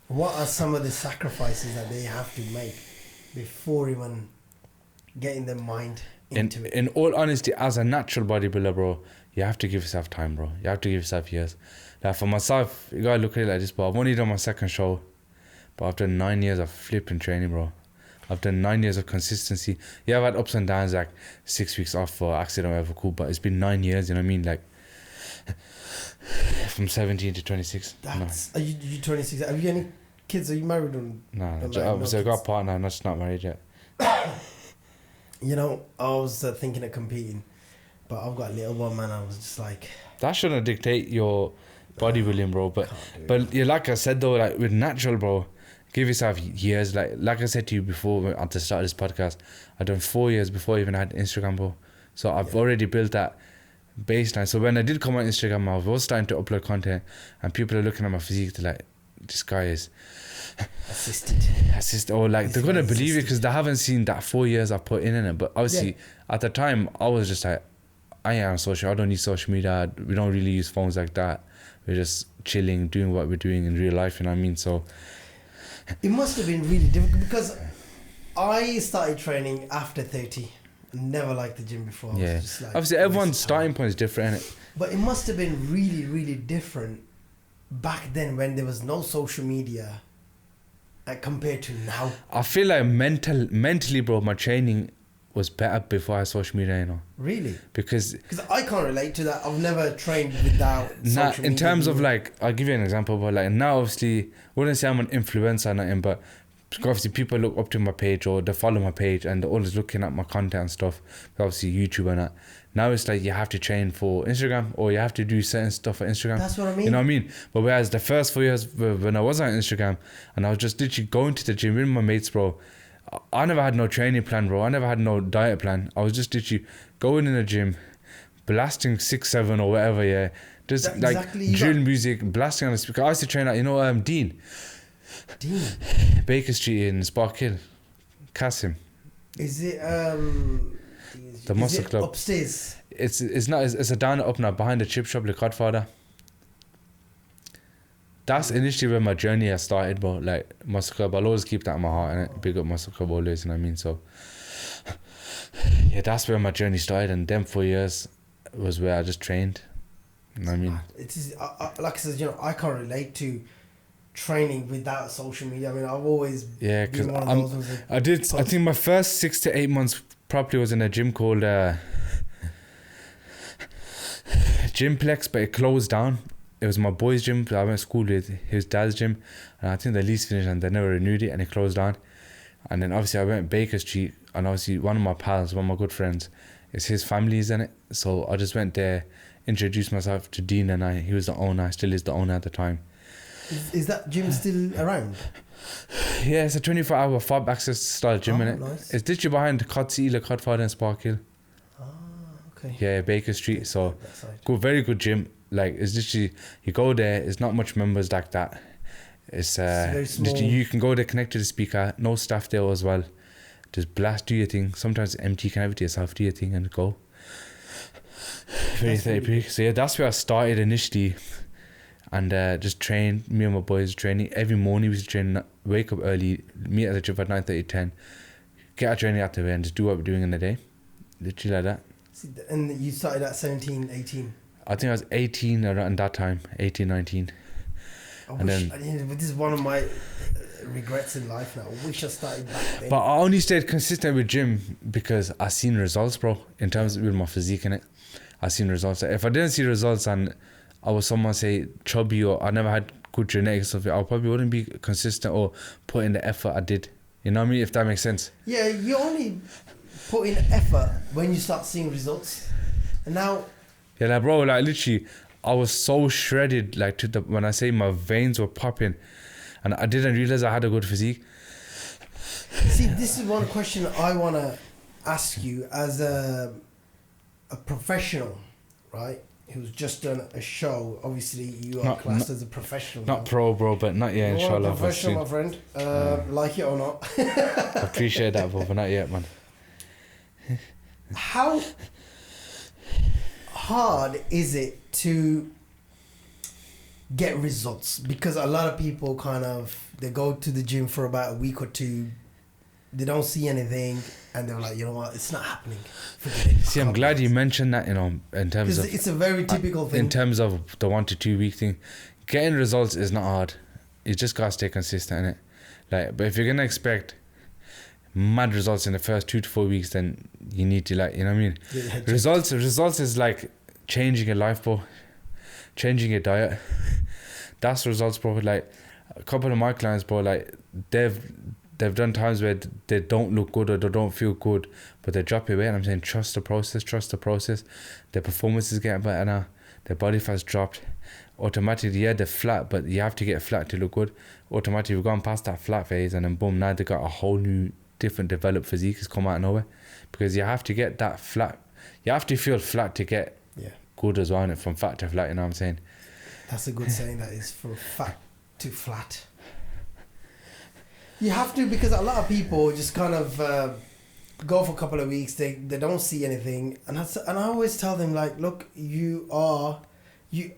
What are some of the sacrifices that they have to make before even getting their mind into it? In all honesty, as a natural bodybuilder, bro, you have to give yourself time, bro. You have to give yourself years. Like for myself, you gotta look at it like this, bro. I've only done my second show, but I've done 9 years of flipping training, bro. I've done 9 years of consistency. Yeah, I've had ups and downs, like 6 weeks off for accident or whatever, cool, but it's been 9 years, you know what I mean? Like, from 17 to 26. Are you 26? Have you any kids? Are you married? No, I've got a partner, I'm just not married yet. You know, I was thinking of competing, but I've got a little one, man. I was just like... That shouldn't dictate your bodybuilding, bro. But yeah, like I said though, like with natural, bro, give yourself years. Like I said to you before at the start of this podcast, I've done 4 years before I even had Instagram, bro. So I've already built that baseline. So when I did come on Instagram, I was starting to upload content, and people are looking at my physique, they're like, this guy is assisted, or like they're gonna believe it because they haven't seen that 4 years I put in it. But obviously at the time I was just like, I am on social, I don't need social media, we don't really use phones like that, we're just chilling, doing what we're doing in real life, you know what I mean? So it must have been really difficult because I started training after 30. Never liked the gym before. I was just like, obviously everyone's starting point is different, innit? But it must have been really, really different back then when there was no social media compared to now. I feel like mentally, bro, my training was better before I had social media, you know. Really? Because I can't relate to that. I've never trained without social media. In terms of like, I'll give you an example, but like now obviously, I wouldn't say I'm an influencer or nothing, but obviously people look up to my page or they follow my page and they're always looking at my content and stuff. Obviously YouTube and that. Now it's like you have to train for Instagram or you have to do certain stuff for Instagram. That's what I mean. You know what I mean? But whereas the first 4 years when I was on Instagram and I was just literally going to the gym with my mates, bro, I never had no training plan, bro. I never had no diet plan. I was just literally going in the gym, blasting 6-7 or whatever, just drill music, blasting on the speaker. I used to train at, Dean, Baker Street in Spark Hill, Kasim. Is it the Muscle Club upstairs? It's not. It's a down up now behind the chip shop, the Godfather. That's initially where my journey has started, but like Muscle Club, I'll always keep that in my heart, and big up Muscle Club always, you know what I mean? So yeah, that's where my journey started, and them 4 years was where I just trained. You know what I mean? It is like I said, I can't relate to training without social media. I mean, I've always been one of those. I think my first 6 to 8 months properly was in a gym called Gymplex, but it closed down. It was my boy's gym I went to school with, his dad's gym, and I think the lease finished and they never renewed it and it closed down. And then obviously I went to Baker Street, and obviously one of my pals, one of my good friends, his family's in it, so I just went there, introduced myself to Dean, and he was the owner, still is the owner at the time. Is that gym still around? Yeah, it's a 24-hour fob access style gym, innit? Nice. It's literally behind Cod Sealer, Codford and Sparkhill. Okay. Yeah, Baker Street. So, That side. good, very good gym. Like, it's literally, you go there, it's not much members like that. It's very small. literally, you can go there, connect to the speaker, no staff there as well. Just blast, do your thing. Sometimes empty, you can have it to yourself, do your thing and go. Very therapeutic. So yeah, that's where I started initially. And just train, me and my boys training. Every morning we used to train, wake up early, meet at the gym at 9:30, 10. Get our training out the way and just do what we're doing in the day. Literally like that. And you started at 17, 18? I think I was 18 around that time, 18, 19. This is one of my regrets in life now. I wish I started back then. But I only stayed consistent with gym because I seen results, bro, in terms of with my physique in it. I seen results. If I didn't see results and I was someone say chubby or I never had good genetics of it, I probably wouldn't be consistent or put in the effort I did. You know what I mean? If that makes sense. Yeah, you only put in effort when you start seeing results. And now... Yeah, like, bro, like literally, I was so shredded, like when I say my veins were popping and I didn't realize I had a good physique. See, this is one question I want to ask you as a professional, right? Who's just done a show. Obviously, you are classed as a professional. Not now. Pro, bro, but not yet, inshallah. You're a professional, my friend. Like it or not. I appreciate that, but not yet, man. How hard is it to get results? Because a lot of people they go to the gym for about a week or two, they don't see anything, and they're like, you know what, it's not happening. See, I'm glad you mentioned that, you know, in terms of... It's a very typical thing. In terms of the 1 to 2 week thing, getting results is not hard. You just gotta stay consistent in it. Like, but if you're gonna expect mad results in the first 2 to 4 weeks, then you need to, like, you know what I mean? Yeah, results is like changing your life, bro. Changing your diet. That's results, bro. Like, a couple of my clients, bro, like, they've done times where they don't look good or they don't feel good, but they drop your weight, and I'm saying trust the process. Their performance is getting better now. Their body fat's dropped. Automatically, yeah, they're flat, but you have to get flat to look good. Automatically, we've gone past that flat phase, and then boom, now they got a whole new, different developed physique has come out of nowhere. Because you have to get that flat. You have to feel flat to get good as well, and from fat to flat, you know what I'm saying? That's a good saying, that is, from fat to flat. You have to, because a lot of people just kind of go for a couple of weeks, they don't see anything, and I always tell them, like, look,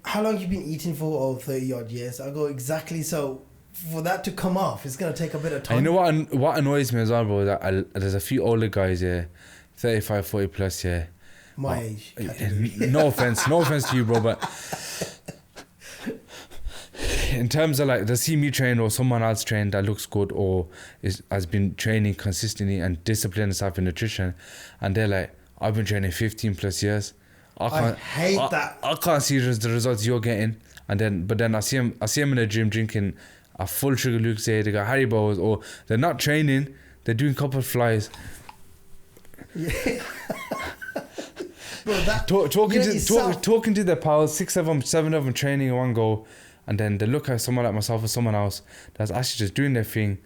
how long you been eating for? Oh, 30 odd years. I go, exactly. So for that to come off, it's going to take a bit of time. And you know what annoys me as well, bro, that there's a few older guys here, 35, 40 plus, yeah. My age. No offense to you, bro, but in terms of, like, they see me train or someone else train that looks good or has been training consistently and disciplined themselves in nutrition, and they're like, I've been training 15 plus years. I hate that. I can't see the results you're getting, but then I see them in the gym drinking a full sugar Lucozade, they got Haribos, or they're not training, they're doing couple flies. Yeah. Bro, talking to their pals, 6 of them, 7 of them training in one go, and then they look at someone like myself or someone else that's actually just doing their thing,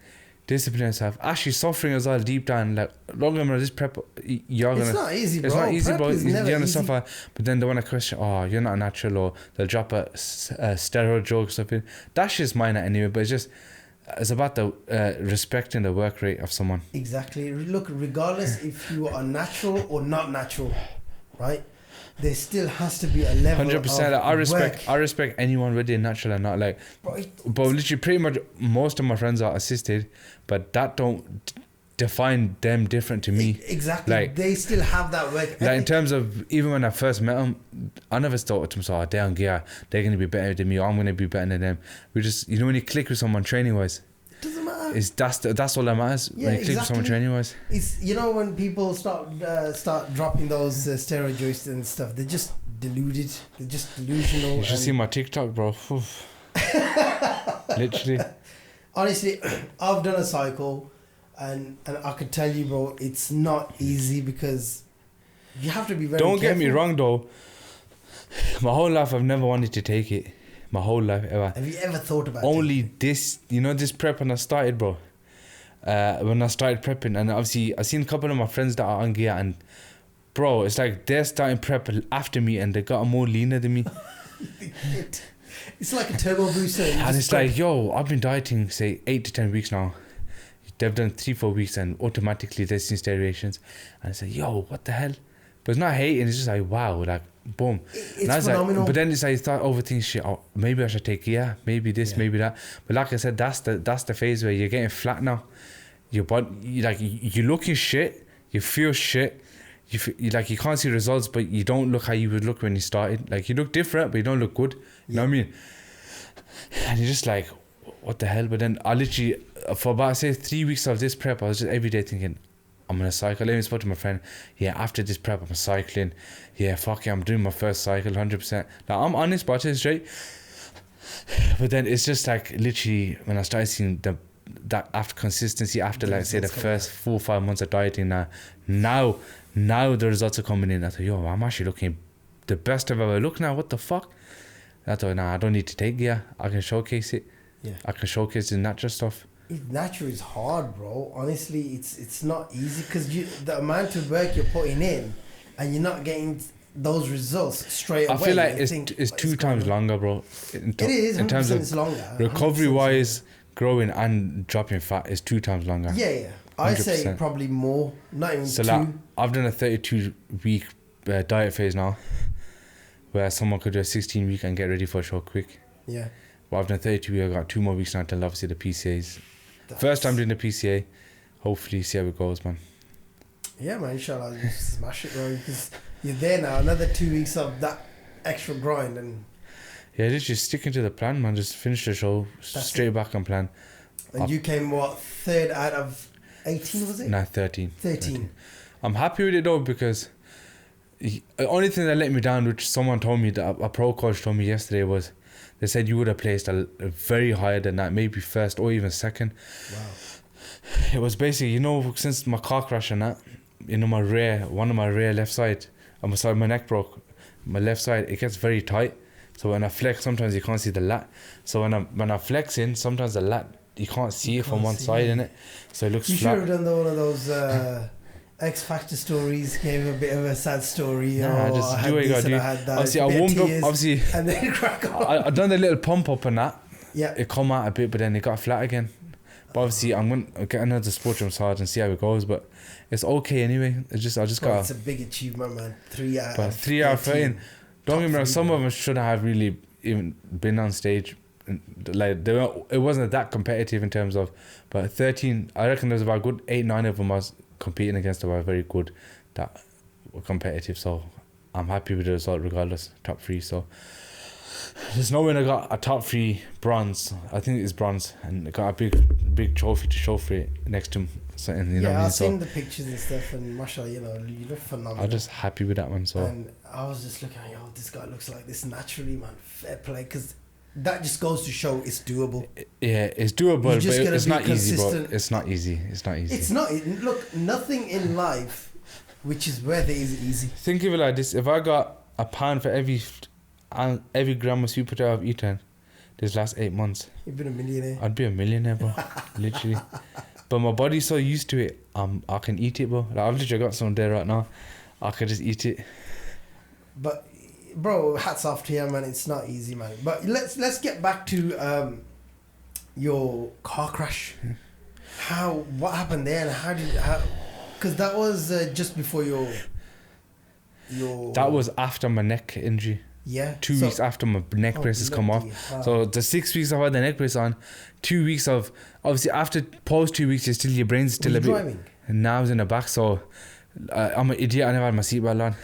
disciplining themselves, actually suffering as well deep down. Like, long term, this prep, it's not easy, bro. It's not easy, prep bro. You're gonna easy. suffer, but then they want to question, oh, you're not natural, or they'll drop a steroid joke or something. That's just minor anyway, but it's about the respecting the work rate of someone. Exactly. Look, regardless if you are natural or not natural, right? There still has to be a level 100%. I respect anyone, whether they're natural or not. Like, but literally, pretty much most of my friends are assisted, but that don't define them different to me. Exactly. Like, they still have that work. Like, in terms of, even when I first met them, I never thought to myself, they're on gear, they're going to be better than me, or I'm going to be better than them. We just, you know, when you click with someone training wise, doesn't matter. That's all that matters. Yeah, when you click with someone training wise. It's, you know, when people start dropping those steroid joints and stuff, they're just deluded. They're just delusional. You should see my TikTok, bro. Literally. Honestly, I've done a cycle, and I could tell you, bro, it's not easy because you have to be very careful. Don't get me wrong, though. My whole life, I've never wanted to take it. my whole life ever. Have you ever thought about Only this, this prep when I started, bro. When I started prepping, and obviously I seen a couple of my friends that are on gear, and bro, it's like they're starting prep after me, and they got more leaner than me. It's like a turbo booster. And it's like, yo, I've been dieting say 8 to 10 weeks now. They've done 3-4 weeks, and automatically they're seeing steroids. And I say, yo, what the hell? But it's not hating. It's just like, wow, like boom. It's phenomenal. Like, but then it's like, you start overthinking shit. Oh, maybe I should take maybe this, maybe that. But like I said, that's the phase where you're getting flat now. Your body, you're looking shit. You feel shit. You can't see results, but you don't look how you would look when you started. Like, you look different, but you don't look good. You know what I mean? And you're just like, what the hell? But then I literally, for about say 3 weeks of this prep, I was just every day thinking, I'm gonna cycle. I even spoke to my friend, after this prep I'm cycling. Fuck yeah, I'm doing my first cycle 100%. Now I'm honest, but it's straight. But then it's just like literally when I started seeing that after consistency, after like say the first 4 or 5 months of dieting, now the results are coming in. I thought, yo, I'm actually looking the best I've ever looked now. What the fuck? I thought, I don't need to take gear. I can showcase it. I can showcase the natural stuff. Natural is hard, bro. Honestly, it's not easy because the amount of work you're putting in, and you're not getting those results straight away. I feel like it's 2 times longer, bro. It is. In terms of it's longer. Recovery wise, growing and dropping fat is 2 times longer. Yeah. I say probably more. Not even 2. Like, I've done a 32-week diet phase now, where someone could do a 16-week and get ready for a show quick. Yeah. But I've done 32 weeks. I've got 2 more weeks now until obviously the PCAs. First time doing the PCA. Hopefully see how it goes, man. Yeah, man. Inshallah, you smash it, bro. Because you're there now. Another 2 weeks of that extra grind and. Yeah, just sticking to the plan, man. Just finish the show straight back on plan. And you came 3rd out of 18, was it? Nah, 13. 13. I'm happy with it though, because the only thing that let me down, which someone told me, that a pro coach told me yesterday, was they said you would have placed a very higher than that, maybe first or even second. Wow. It was basically, since my car crash and that, one of my rear left side, my neck broke. My left side, it gets very tight. So when I flex, sometimes you can't see the lat. So when I flex in, sometimes the lat, you can't see it from one side, innit? So it looks flat. You should have done one of those X Factor stories, gave a bit of a sad story. Nah, just do what you gotta do. Obviously, I warmed up, obviously. And then crack on. I done the little pump up and that. Yeah. It come out a bit, but then it got flat again. But obviously, I'm going to get another sports massage and see how it goes. But it's okay anyway. I just got. It's a big achievement, man. 3 out. But 3 out of 13. Don't get me wrong. Some of them shouldn't have really even been on stage. Like it wasn't that competitive in terms of. But 13, I reckon there's about a good 8-9 of them I was competing against that were very good, that were competitive. So I'm happy with the result regardless. Top 3. So there's no way I got a top 3 bronze. I think it's bronze, and I got a big trophy to show for it next to him. So, I've seen the pictures and stuff, and mashallah, you look phenomenal. I'm just happy with that one. So, and I was just looking at, this guy looks like this naturally, man. Fair play, because that just goes to show it's doable. Yeah, it's doable, but it's not easy, bro. It's not easy. It's not. Look, nothing in life which is worth it is easy. Think of it like this: if I got a pound for every gram of sweet potato I've eaten this last 8 months, you've been a millionaire. I'd be a millionaire, bro. Literally. But my body's so used to it, I can eat it, bro. Like, I've literally got some there right now. I could just eat it. But, bro, hats off to you, man. It's not easy, man. But let's get back to your car crash. What happened there, and because that was just before your. That was after my neck injury. Yeah. 2 weeks after my neck braces come off. So the 6 weeks I've had the neck brace on, 2 weeks of, obviously after post 2 weeks, your brain's still a bit. Driving? And now I was in the back, so I'm an idiot. I never had my seatbelt on.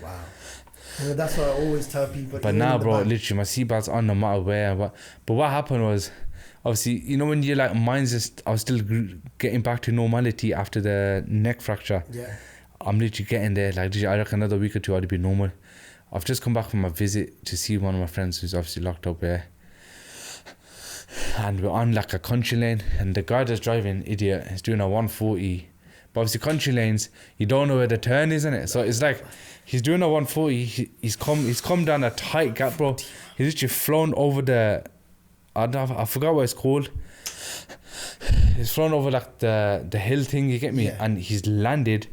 Wow. Well, that's what I always tell people. But now, bro, literally my seatbelt's on no matter where. But what happened was, obviously, when you're like, I was still getting back to normality after the neck fracture. Yeah. I'm literally getting there. Like, I reckon another week or two I'd be normal. I've just come back from a visit to see one of my friends who's obviously locked up there. And we're on like a country lane, and the guy that's driving, idiot, is doing a 140. But obviously country lanes, you don't know where the turn is, innit? So it's like, He's doing a 140. He's come down a tight gap, bro. He's literally flown over I forgot what it's called. He's flown over like the hill thing, you get me? Yeah. And he's landed.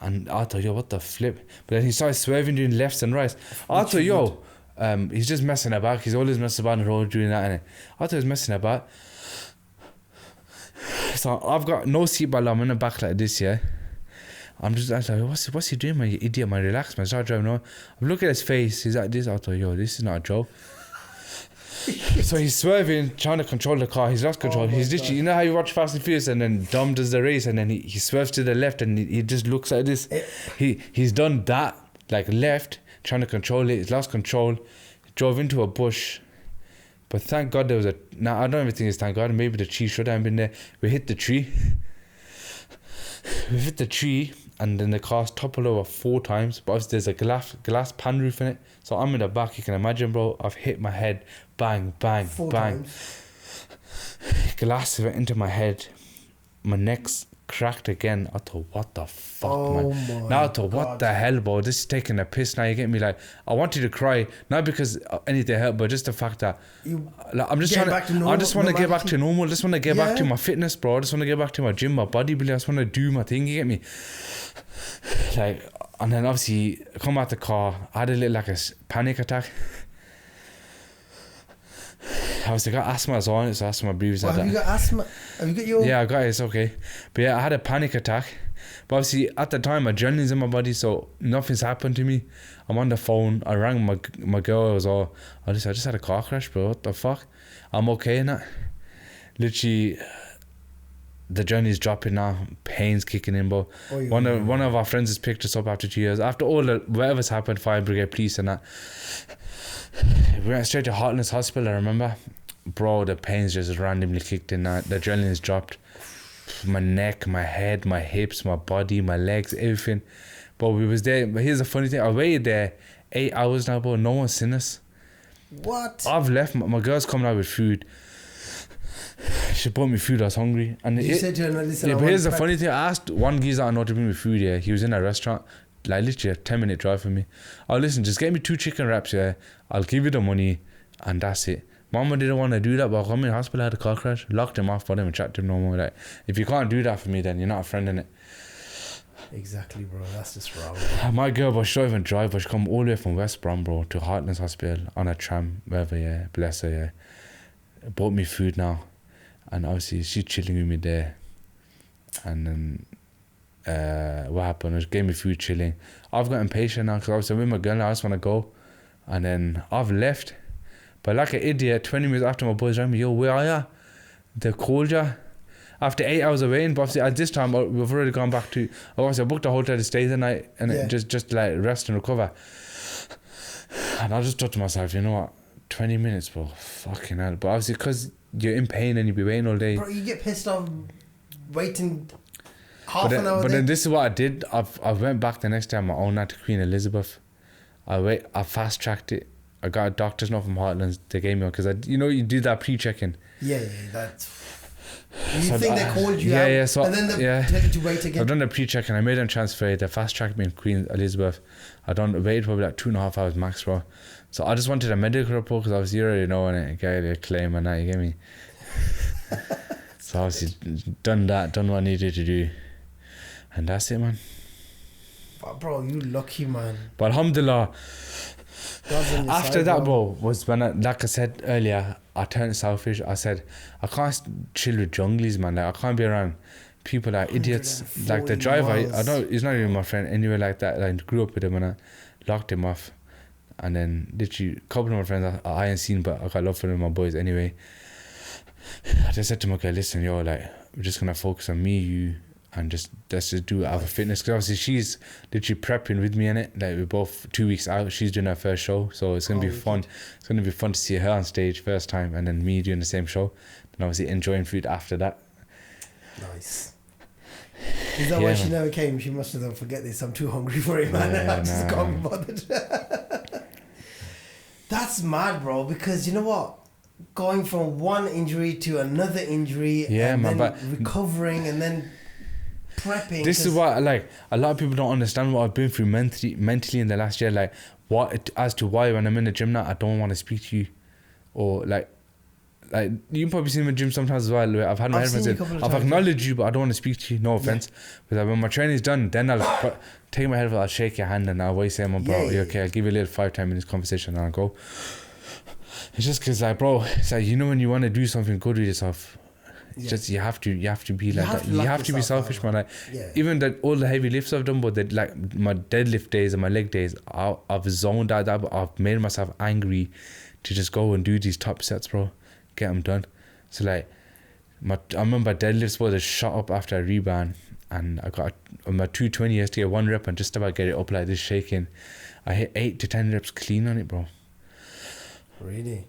And I thought, yo, what the flip? But then he started swerving, doing lefts and rights. I thought, yo, he's just messing about. He's always messing about on the road doing that. And I thought he was messing about. So I've got no seatbelt. I'm in the back like this, yeah. I was like, what's he doing, man? You idiot, man. Relax, man. Start driving on. I'm looking at his face. He's like this. I thought, yo, this is not a joke. So he's swerving, trying to control the car. He's lost control. He's literally, you know how you watch Fast and Furious and then Dom does the race and then he swerves to the left and he just looks like this. He's done that, like left, trying to control it. He's lost control. Drove into a bush. But thank God there was I don't even think it's thank God. Maybe the tree should have been there. We hit the tree. And then the car's toppled over 4 times. But obviously there's a glass pan roof in it. So I'm in the back. You can imagine, bro. I've hit my head. Bang, bang, 4 bang. times. Glass went into my head. My neck's cracked again. I thought, what the fuck, man? Now I thought, what the hell, bro? This is taking a piss now. You get me? Like, I wanted to cry. Not because anything helped, but just the fact that I'm just trying to. I just want to get back to normal. I just want to get back to my fitness, bro. I just want to get back to my gym, my bodybuilding. I just want to do my thing. You get me? Like, and then obviously I come out the car. I had a little like a panic attack. I got asthma as well, so asthma breathes like that. Have you got asthma? Have you got your... Yeah, I got it, it's okay. But yeah, I had a panic attack. But obviously, at the time, adrenaline's in my body, so nothing's happened to me. I'm on the phone. I rang my girl. I was all, I just had a car crash, bro. What the fuck? I'm okay in that. Literally, the adrenaline's dropping now. Pain's kicking in, bro. One of our friends has picked us up after 2 years. After all the whatever's happened, fire brigade, police and that. We went straight to Heartlands Hospital, I remember. Bro, the pains just randomly kicked in. The adrenaline's dropped. My neck, my head, my hips, my body, my legs, everything. But we was there. But here's the funny thing. I waited there 8 hours now, bro. No one's seen us. What? I've left. My girl's coming out with food. She brought me food. I was hungry. And you said to her, listen, yeah, but here's the funny thing. I asked one geezer I know to bring me food, yeah. He was in a restaurant. Like literally a 10-minute drive from me. Oh, listen, just get me 2 chicken wraps, yeah. I'll give you the money and that's it. Mama didn't want to do that, but I come in hospital, had a car crash, locked him off, but I didn't chat to him no more. Like, if you can't do that for me, then you're not a friend in it. Exactly, bro. That's just wrong. My girl, but she don't even drive, but she come all the way from West Brom, bro, to Heartlands Hospital on a tram, wherever, yeah. Bless her, yeah. Bought me food now. And obviously, she's chilling with me there. And then, what happened was gave me food, chilling. I've got impatient now, because obviously I'm with my girl now, I just want to go. And then I've left. But like an idiot, 20 minutes after my boys rang me, yo, where are ya? They called ya. After 8 hours of waiting, but obviously at this time, we've already gone back to, obviously I booked a hotel to stay the night and just like rest and recover. And I just thought to myself, you know what, 20 minutes, bro, fucking hell. But obviously because you're in pain and you be waiting all day. Bro, you get pissed off waiting half an hour. But then this is what I did. I went back the next day on my own night to Queen Elizabeth. I fast tracked it. I got a doctor's note from Heartlands. They gave me one because you do that pre-check-in. Yeah, that's. You so think they called you out, so, and then they tell you to wait again. I've done the pre-check-in. I made them transfer. They fast-tracked me in Queen Elizabeth. I waited probably like 2.5 hours max, bro. So I just wanted a medical report because obviously you already know when I get a claim and that, you get me. So obviously done what I needed to do, and that's it, man. But bro, you lucky, man. But alhamdulillah. After that, bro, was when like I said earlier, I turned selfish. I said I can't chill with junglies, man. Like I can't be around people that are idiots. Like the driver, I know he's not even my friend anyway. Like that, like grew up with him and I locked him off. And then literally a couple of my friends I ain't seen, but I got love for them, my boys anyway. I just said to my girl, listen, yo, like we're just gonna focus on me, you. And let's just do our fitness, because obviously she's literally prepping with me in it. Like we're both 2 weeks out. She's doing her first show, so it's gonna be fun. It's gonna be fun to see her on stage first time, and then me doing the same show, and obviously enjoying food after that. Nice. Is that why she never came? She must have done, forget this. I'm too hungry for it, man. I just can't be bothered. That's mad, bro. Because you know what? Going from one injury to another injury, and then recovering, and then prepping. This is what, like, a lot of people don't understand what I've been through mentally in the last year. Like, as to why when I'm in the gym now, I don't want to speak to you. Or, like, you can probably see me in the gym sometimes as well. I've had my headphones in. I've acknowledged you, but I don't want to speak to you. No offense. Because when my training's done, then I'll take my headphones, I'll shake your hand, and I'll always say, bro, you okay? I'll give you a little 5-10 minutes conversation, and I'll go. It's just because, like, bro, it's like, you know, when you want to do something good with yourself, it's just you have to be like that. You have to be selfish, man. Like, even that all the heavy lifts I've done, but that, like, my deadlift days and my leg days, I've zoned out that. I've made myself angry to just go and do these top sets, bro. Get them done. So, like, I remember deadlifts were shot up after a rebound, and I got my 220 years to get 1 rep and just about get it up like this, shaking. I hit 8 to 10 reps clean on it, bro. Really?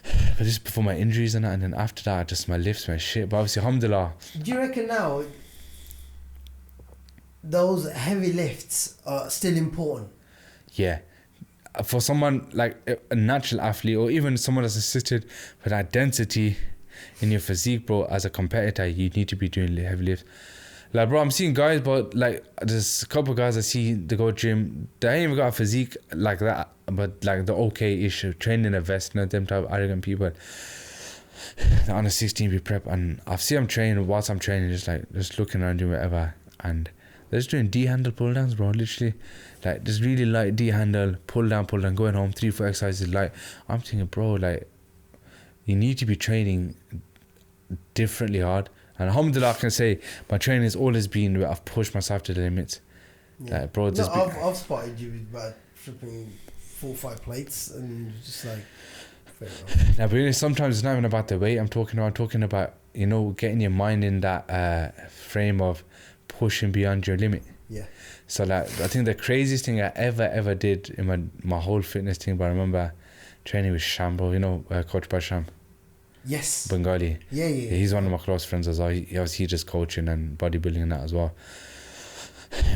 But this is before my injuries and that, and then after that, just my lifts, my shit. But obviously, alhamdulillah. Do you reckon now those heavy lifts are still important? Yeah. For someone like a natural athlete, or even someone that's assisted with that density in your physique, bro, as a competitor, you need to be doing heavy lifts. Like, bro, I'm seeing guys, but like, there's a couple of guys I see, they go gym, they ain't even got a physique like that, but like the okay-ish, training in a vest, you know, them type of arrogant people. They're on a 16B prep, and I've seen them train whilst I'm training, just looking around doing whatever, and they're just doing D-handle pull downs, bro, literally. Like, just really light D-handle, pull down, going home, 3-4 exercises light. I'm thinking, bro, like, you need to be training differently hard. And alhamdulillah, I can say my training has always been where I've pushed myself to the limits. Yeah. Like, bro, I've spotted you with about flipping 4 or 5 plates, and just like, fair enough. Now, but sometimes it's not even about the weight I'm talking about, you know, getting your mind in that frame of pushing beyond your limit. Yeah. So, like, I think the craziest thing I ever did in my whole fitness thing, but I remember training with Sham, bro, you know, Coach Basham. Yes. Bengali. Yeah. He's one of my close friends as well. He just coaching and bodybuilding and that as well.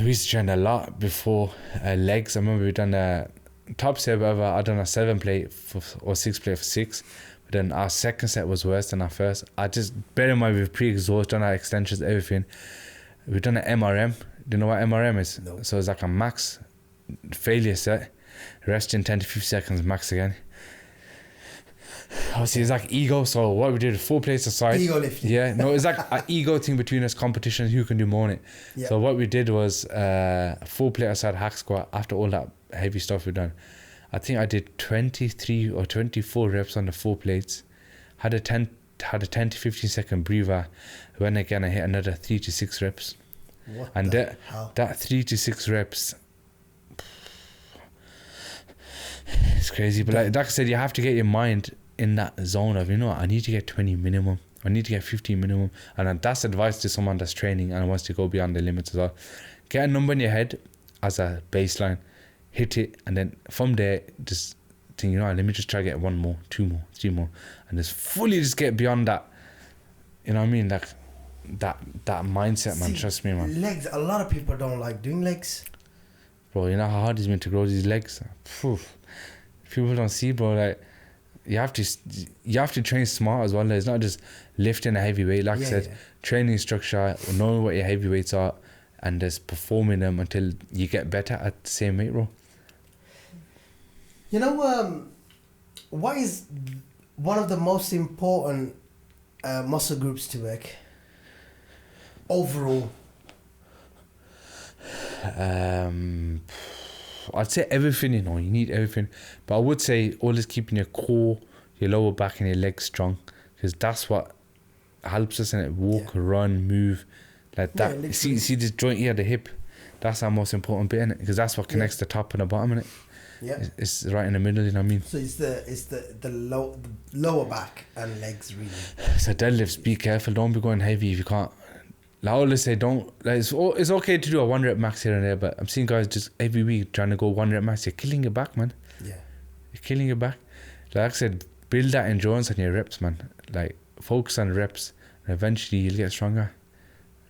We used to train a lot before legs. I remember we done a top set ever. I done a 7 plate or 6 plate for 6. But then our second set was worse than our first. I just, bear in mind, we were pre-exhausted, done our extensions, everything. We done an MRM. Do you know what MRM is? No. So it's like a max failure set. Rest in 10 to 50 seconds, max again. Obviously, it's like ego. So what we did, 4 plates aside. Ego lifting. Yeah, no, it's like an ego thing between us, competition, who can do more on it. Yeah. So what we did was 4 plate aside hack squat. After all that heavy stuff we've done, I think I did 23 or 24 reps on the 4 plates. Had a 10 to 15 second breather. When again I hit another 3 to 6 reps. What And the hell? that 3 to 6 reps, it's crazy. But like I said, you have to get your mind in that zone of, you know, I need to get 20 minimum, I need to get 15 minimum. And that's advice to someone that's training and wants to go beyond the limits as well. Get a number in your head as a baseline, hit it, and then from there just think, you know, let me just try to get 1 more, 2 more, 3 more, and just fully just get beyond that. You know what I mean? Like that mindset, man. Trust me, man. Legs, a lot of people don't like doing legs. Bro, you know how hard it's been to grow these legs? Phew. People don't see, bro, like, you have to train smart as well. It's not just lifting a heavy weight. Like I said, training structure, knowing what your heavy weights are, and just performing them until you get better at the same weight, bro. You know, what is one of the most important muscle groups to work overall? I'd say everything, you know, you need everything. But I would say always keeping your core, your lower back and your legs strong, because that's what helps us in it. Walk, run, move, like that. Yeah, see this joint here, the hip, that's our most important bit in it, because that's what connects the top and the bottom in it. Yeah, it's right in the middle, you know what I mean? So it's the lower back and legs, really. So deadlifts, be careful, don't be going heavy if you can't. Like I always say, don't, like, it's okay to do a 1 rep max here and there, but I'm seeing guys just every week trying to go 1 rep max. You're killing your back, man. Yeah, you're killing your back. Like I said, build that endurance on your reps, man. Like, focus on reps, and eventually you'll get stronger.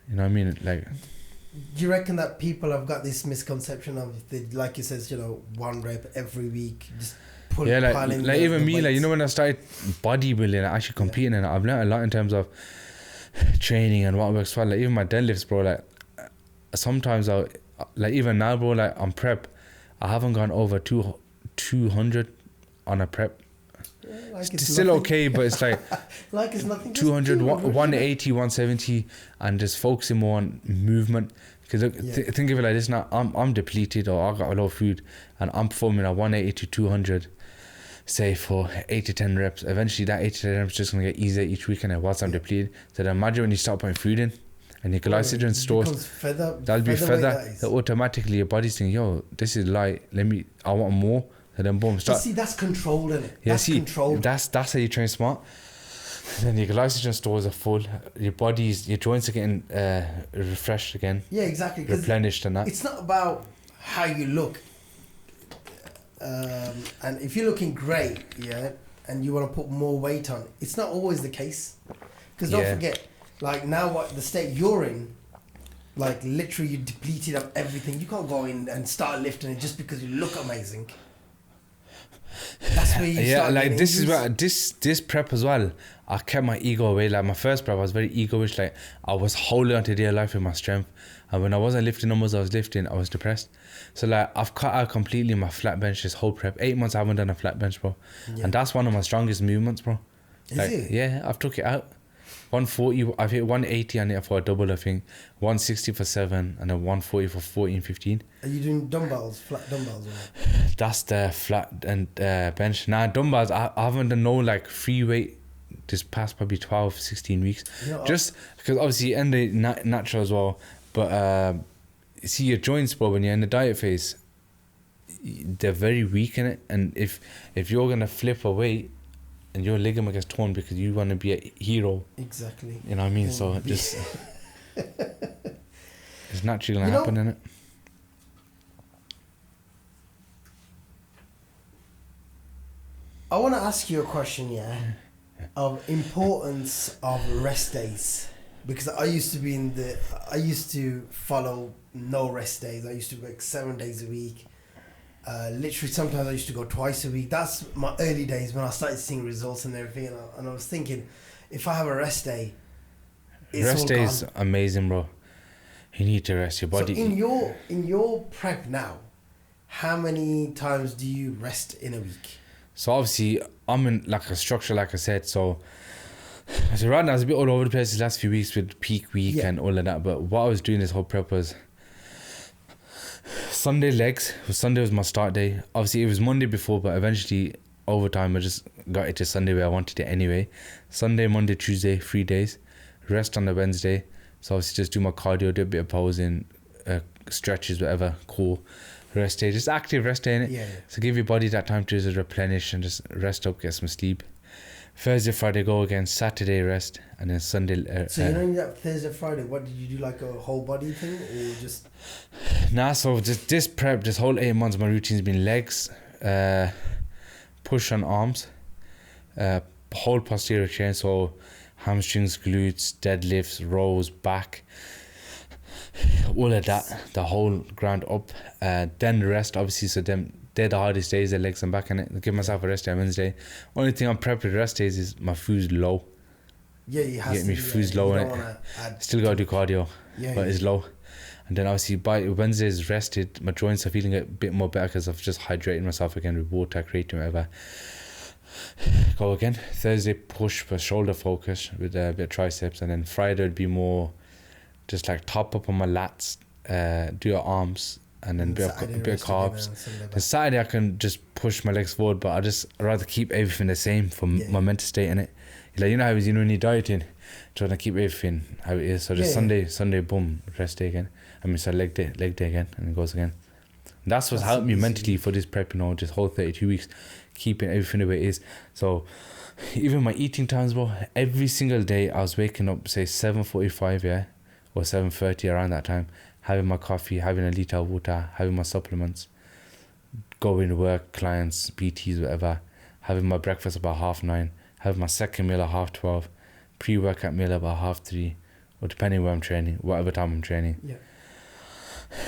You know what I mean? Like, do you reckon that people have got this misconception of, like you says, you know, 1 rep every week, just piling like even me, weights? like, you know, when I started bodybuilding and actually competing, and I've learned a lot in terms of training and what works well. Like, even my deadlifts, bro, like, sometimes I like even now, bro. Like on prep, I haven't gone over 200 on a prep. Yeah, like It's still nothing. okay, but it's like Like it's nothing. 200, 180, 170, and just focusing more on movement. Because think of it like this now, I'm depleted or I got a lot of food and I'm performing at 180 to 200, say for 8 to 10 reps. Eventually that 8 to 10 reps is just going to get easier each week and whilst I'm depleted. So then imagine when you start putting food in and your glycogen stores, that'll be further. That automatically your body's thinking, yo, this is light, I want more. And then boom, start. But see, that's controlled, isn't it? Yeah, that's controlled. That's how you train smart. Then your glycogen stores are full. Your joints are getting refreshed again. Yeah, exactly. Replenished and that. It's not about how you look. And if you're looking great, yeah, and you want to put more weight on, it's not always the case. Because don't forget, like now what the state you're in, like literally you're depleted of everything. You can't go in and start lifting it just because you look amazing. That's where you start like this injuries. is where this prep as well, I kept my ego away. Like my first prep I was very egoish, like I was holding on to dear life with my strength, and when I wasn't lifting numbers I was depressed. So like I've cut out completely my flat bench this whole prep. 8 months I haven't done a flat bench, bro. And that's one of my strongest movements, bro. Like, is it? Yeah, I've took it out. 140, I've hit 180 on it for a double, I think 160 for 7 and then 140 for 14, 15. Are you doing dumbbells, flat dumbbells? Or? That's the flat and bench. Nah, dumbbells, I haven't done no like free weight this past probably 12, 16 weeks. You know, just because obviously in the natural as well. But see your joints, bro, when you're in the diet phase, they're very weak in it. And if you're going to flip a weight, and your ligament gets torn because you want to be a hero. Exactly. You know what I mean? So just it's naturally gonna happen, innit? I want to ask you a question, of importance of rest days, because I used to follow no rest days. I used to work 7 days a week. Literally, sometimes I used to go twice a week. That's my early days when I started seeing results and everything. And I was thinking, if I have a rest day, it's rest all day gone. is amazing, bro. You need to rest your body. So in your prep now, how many times do you rest in a week? So obviously, I'm in like a structure, like I said. So right now, it's a bit all over the place the last few weeks with peak week and all of that. But what I was doing this whole prep was Sunday legs. Sunday was my start day. Obviously, it was Monday before, but eventually, over time, I just got it to Sunday where I wanted it anyway. Sunday, Monday, Tuesday, 3 days. Rest on the Wednesday. So obviously, just do my cardio, do a bit of posing, stretches, whatever, core. Rest day, just active rest day, innit? Yeah. So give your body that time to just replenish and just rest up, get some sleep. Thursday, Friday, go again. Saturday, rest. And then Sunday... so you know that Thursday, Friday, what did you do, like a whole body thing or just... Nah, so just this prep, this whole 8 months, my routine's been legs, push on arms, whole posterior chain, so hamstrings, glutes, deadlifts, rows, back, all of that, the whole ground up. Then rest, obviously, so then they're the hardest days, the legs and back, and I give myself a rest day on Wednesday. Only thing I'm prepped with rest days is my food's low. Yeah, you have to. Me food's low in it. Still gotta do cardio, but it's low. And then obviously by Wednesday is rested, my joints are feeling a bit more better because I've just hydrated myself again with water, creatine, whatever. Go again. Thursday push for shoulder focus with a bit of triceps, and then Friday would be more just like top up on my lats, do your arms, and then a bit of carbs. The Saturday I can just push my legs forward, but I'd rather keep everything the same for my mental state in it. Like, you know how it is, when you're dieting, trying to keep everything how it is. So just Sunday, boom, rest day again. So leg day again, and it goes again. And that's what's helped me mentally for this prep, this whole 32 weeks, keeping everything the way it is. So even my eating times, bro, every single day I was waking up, say 7:45, or 7:30 around that time, having my coffee, having a litre of water, having my supplements, going to work, clients, BTs, whatever, having my breakfast about 9:30, having my second meal at 12:30, pre-workout meal about 3:30, or depending where I'm training, whatever time I'm training. Yeah.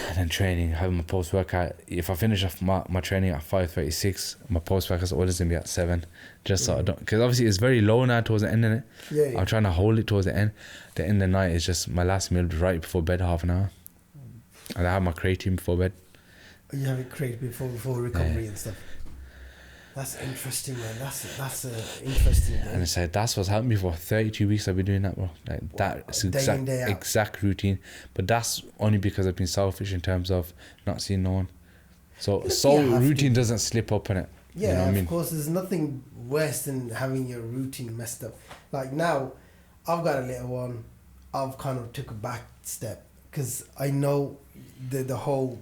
And then training, having my post-workout. If I finish off my training at 5:36, my post-workout's always going to be at 7. Just so I don't... Because obviously it's very low now towards the end of it. Yeah. I'm trying to hold it towards the end. The end of the night is just my last meal right before bed, half an hour. And I have my creatine before bed. You have it created before recovery and stuff. That's interesting, man. That's interesting. Man. And I said that's what's helped me for 32 weeks. I've been doing that, bro. Like that's exact routine. But that's only because I've been selfish in terms of not seeing no one. So routine doesn't slip up in it. Yeah, you know what I mean? Of course. There's nothing worse than having your routine messed up. Like now, I've got a little one. I've kind of took a back step because I know the whole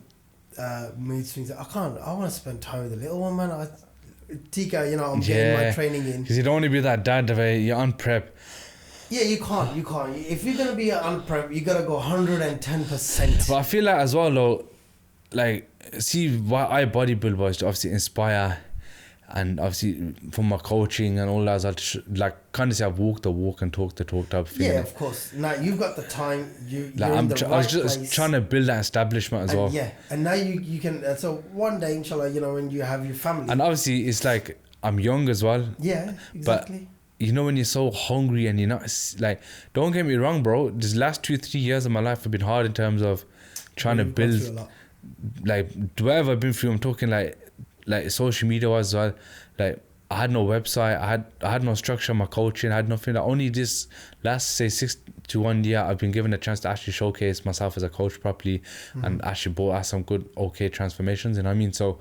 mood swings. I want to spend time with the little one, man. Tika, you know, I'm getting my training in. Because you don't want to be that dad the way you're on prep. Yeah, you can't. If you're going to be on prep, you got to go 110%. But I feel like as well, though, like, see, why I bodybuild was to obviously inspire, and obviously from my coaching and all that, like, kind of say I've walked the walk and talked the talk type of feeling. Yeah, of course. Now you've got the time. I was just trying to build that establishment as well. Yeah, and now you can. So one day, inshallah, you know, when you have your family. And obviously, it's like I'm young as well. Yeah, exactly. But you know, when you're so hungry and you're not like, don't get me wrong, bro. These last 2-3 years of my life have been hard in terms of trying to build. Like whatever I've been through, I'm talking like social media as well. Like I had no website, I had no structure. My coaching, I had nothing. Like, only this last 6 to 1 year, I've been given a chance to actually showcase myself as a coach properly, and actually brought some good transformations. You know what I mean? So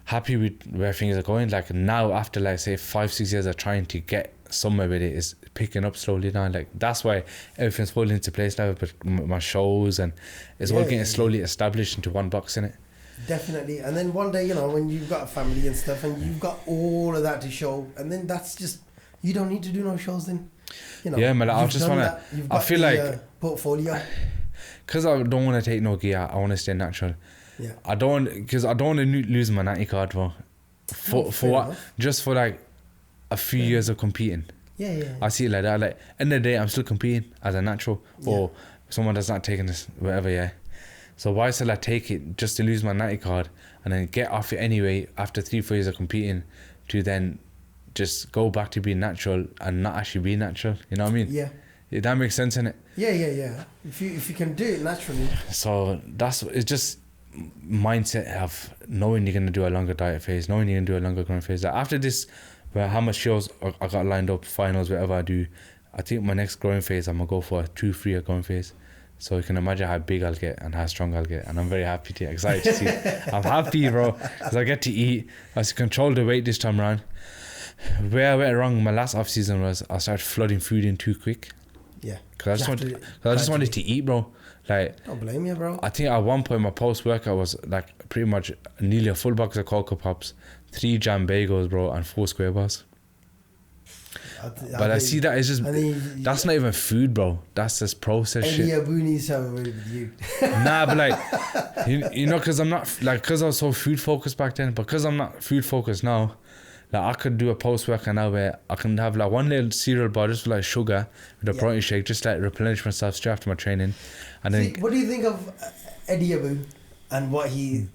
happy with where things are going. Like now, after like say 5-6 years of trying to get somewhere with it, is picking up slowly now. Like that's why everything's falling into place now. But my shows and it's all getting slowly established into one box, innit? Definitely. And then one day, you know, when you've got a family and stuff and you've got all of that to show, and then that's just, you don't need to do no shows then. You know, yeah, man, I just want to, I feel like portfolio. Because I don't want to take no gear, I want to stay natural. Yeah. I don't want to lose my natty card for what? Just for like a few years of competing. Yeah. I see it like that. Like end of the day, I'm still competing as a natural, or someone that's not taking this, whatever. Yeah. So why should I take it just to lose my natty card and then get off it anyway after 3-4 years of competing, to then just go back to being natural and not actually be natural? You know what I mean? Yeah. That makes sense, innit? Yeah. If you can do it naturally. So it's just mindset of knowing you're gonna do a longer diet phase, knowing you're gonna do a longer growing phase. Like after this, where how much shows I got lined up, finals, whatever I do, I think my next growing phase, I'm gonna go for a 2-3 year growing phase. So you can imagine how big I'll get and how strong I'll get, and I'm very excited to see it. I'm happy, bro, because I get to eat. I control the weight this time around. Where I went wrong my last off season was I started flooding food in too quick. Yeah. Because I just wanted to eat, bro. Like, don't blame you, bro. I think at one point my post workout was like pretty much nearly a full box of Cocoa Pops, 3 jam bagels, bro, and 4 square bars. I see that it's just that's not even food, bro. That's just processed shit. Yeah, we need something with you. Nah, but like you know, because I'm not like, because I was so food focused back then, but because I'm not food focused now, like I could do a post workout now where I can have like one little cereal bar just with like sugar with a protein shake, just like replenish myself straight after my training. And then what do you think of Eddie Abu and what he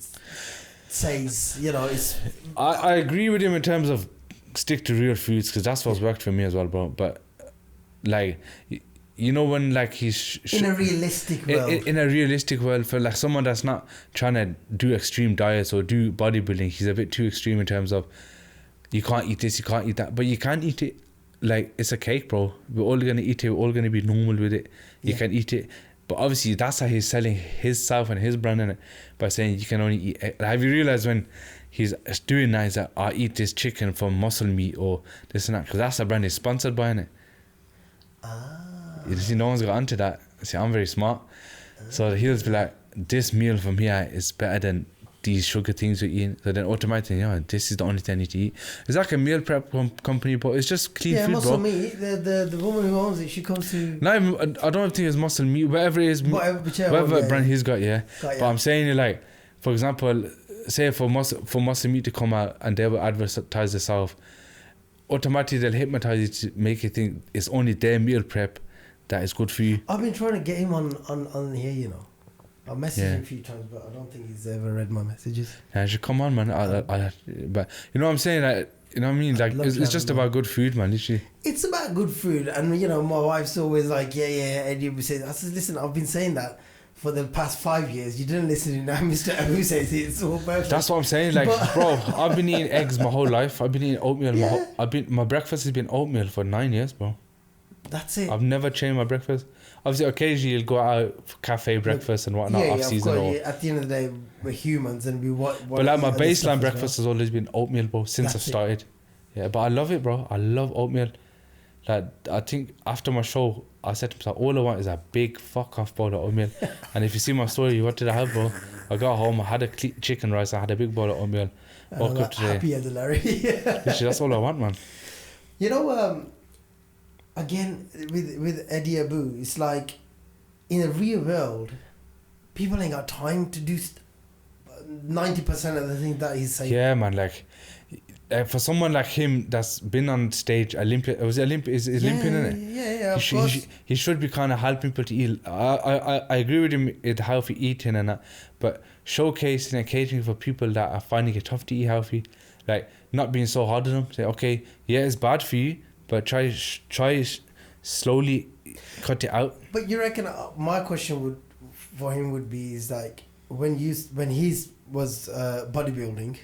says? You know, it's I agree with him in terms of stick to real foods, because that's what's worked for me as well, bro. But like, you know, when like he's in a realistic world, in a realistic world, for like someone that's not trying to do extreme diets or do bodybuilding, he's a bit too extreme in terms of you can't eat this, you can't eat that, but you can eat it. Like, it's a cake, bro. We're all gonna eat it, we're all gonna be normal with it. You can eat it. But obviously that's how he's selling himself and his brand in it, by saying you can only eat. Have you realized when he's doing that, he's like, I eat this chicken from muscle meat or this and that, because that's the brand he's sponsored by, innit? You see, no one's got onto that. See, I'm very smart. So he'll be like, this meal from here is better than these sugar things we're eating. So then automatically, this is the only thing I need to eat. It's like a meal prep company, but it's just clean food, muscle bro. meat. The woman who owns it, she comes to. No, I don't think it's muscle meat. Whatever it is, whatever brand he's got, But I'm saying, like, for example, say for muscle meat to come out and they will advertise themselves, automatically they'll hypnotize you to make you think it's only their meal prep that is good for you. I've been trying to get him on here, you know. I've messaged him a few times, but I don't think he's ever read my messages. Yeah, should come on, man. But you know what I'm saying? Like, you know what I mean? Like, it's just about good food, man, literally. It's about good food. And, you know, my wife's always like, Eddie says, I said, listen, I've been saying that for the past 5 years. You didn't listen to now. Mr. Abu says it's all perfect. That's what I'm saying. Like, bro, I've been eating eggs my whole life. I've been eating oatmeal. My breakfast has been oatmeal for 9 years, bro. That's it. I've never changed my breakfast. Obviously, occasionally you'll go out for cafe breakfast and whatnot off season. At the end of the day, we're humans and we want. But like my baseline breakfast has always been oatmeal, bro, since I've started. Yeah, but I love it, bro. I love oatmeal. Like, I think after my show, I said to myself, all I want is a big fuck off bowl of oatmeal. And if you see my story, what did I have, bro? I got home, I had a chicken rice, I had a big bowl of oatmeal. Woke up today. Happy as a Larry. Literally, that's all I want, man. You know, again, with Eddie Abu, it's like, in a real world, people ain't got time to do 90% of the things that he's saying. Yeah, man, like for someone like him that's been on stage, Olympia, is Olympian, isn't it? Yeah, of course. He should be kind of helping people to eat. I agree with him with healthy eating and that, but showcasing and catering for people that are finding it tough to eat healthy, like not being so hard on them. Say, okay, yeah, it's bad for you, but try slowly cut it out. But you reckon my question for him would be is like when he was bodybuilding,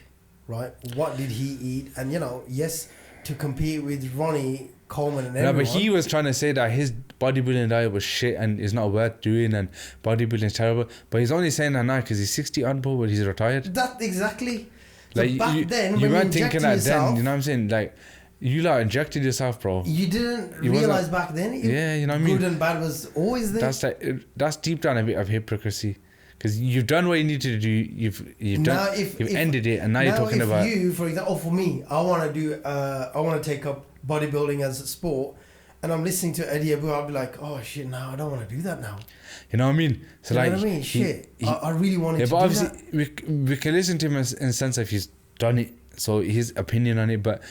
right? What did he eat? And yes, to compete with Ronnie Coleman and everyone. No, but he was trying to say that his bodybuilding diet was shit and is not worth doing and bodybuilding is terrible. But he's only saying that now because he's 60 on board, but he's retired. That exactly. Like so back then, you when weren't thinking that then. You know what I'm saying? Like you like injected yourself, bro. You didn't realize back then. Yeah, you know what I mean. Good and bad was always there. That's deep down a bit of hypocrisy. Because you've done what you need to do, you've ended it, and now you're talking about. You, for example, for me, I want to take up bodybuilding as a sport, and I'm listening to Eddie Abu, I'll be like, oh shit, no, I don't want to do that now. You know what I mean? So you know what I mean? Shit, I really wanted to do that. Yeah, but obviously, we can listen to him in the sense if he's done it, so his opinion on it, but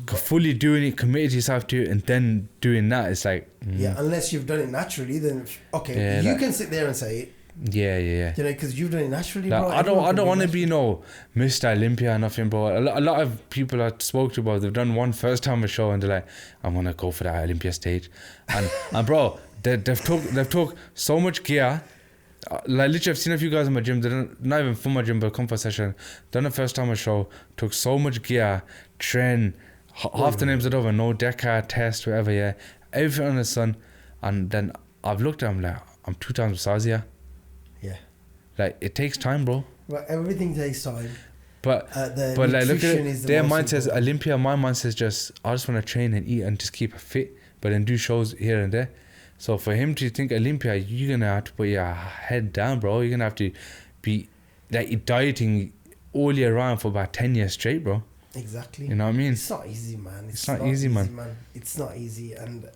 fully doing it, committed yourself to it, and then doing that, it's like. Yeah, unless you've done it naturally, then okay, you can sit there and say it. Yeah. You know, because you've done it naturally, like, bro. I don't want to be Mr. Olympia or nothing, bro. A lot of people I spoke to, bro, they've done one first time a show and they're like, I'm gonna go for that Olympia stage, and bro, they've took so much gear. Like literally, I've seen a few guys in my gym. They're not even from my gym, but come for a session. Done the first time a show, took so much gear, train. Half the names are over, no deca test, whatever. Yeah, everything on the sun, and then I've looked at them like I'm 2 times the size here. Yeah. Like it takes time, bro. Well, everything takes time. But like look at it. Their mind says Olympia. My mind says just I just want to train and eat and just keep fit, but then do shows here and there. So for him to think Olympia, you're gonna have to put your head down, bro. You're gonna have to be like dieting all year round for about 10 years straight, bro. Exactly. You know what I mean? It's not easy, man. It's not easy, man. It's not easy, and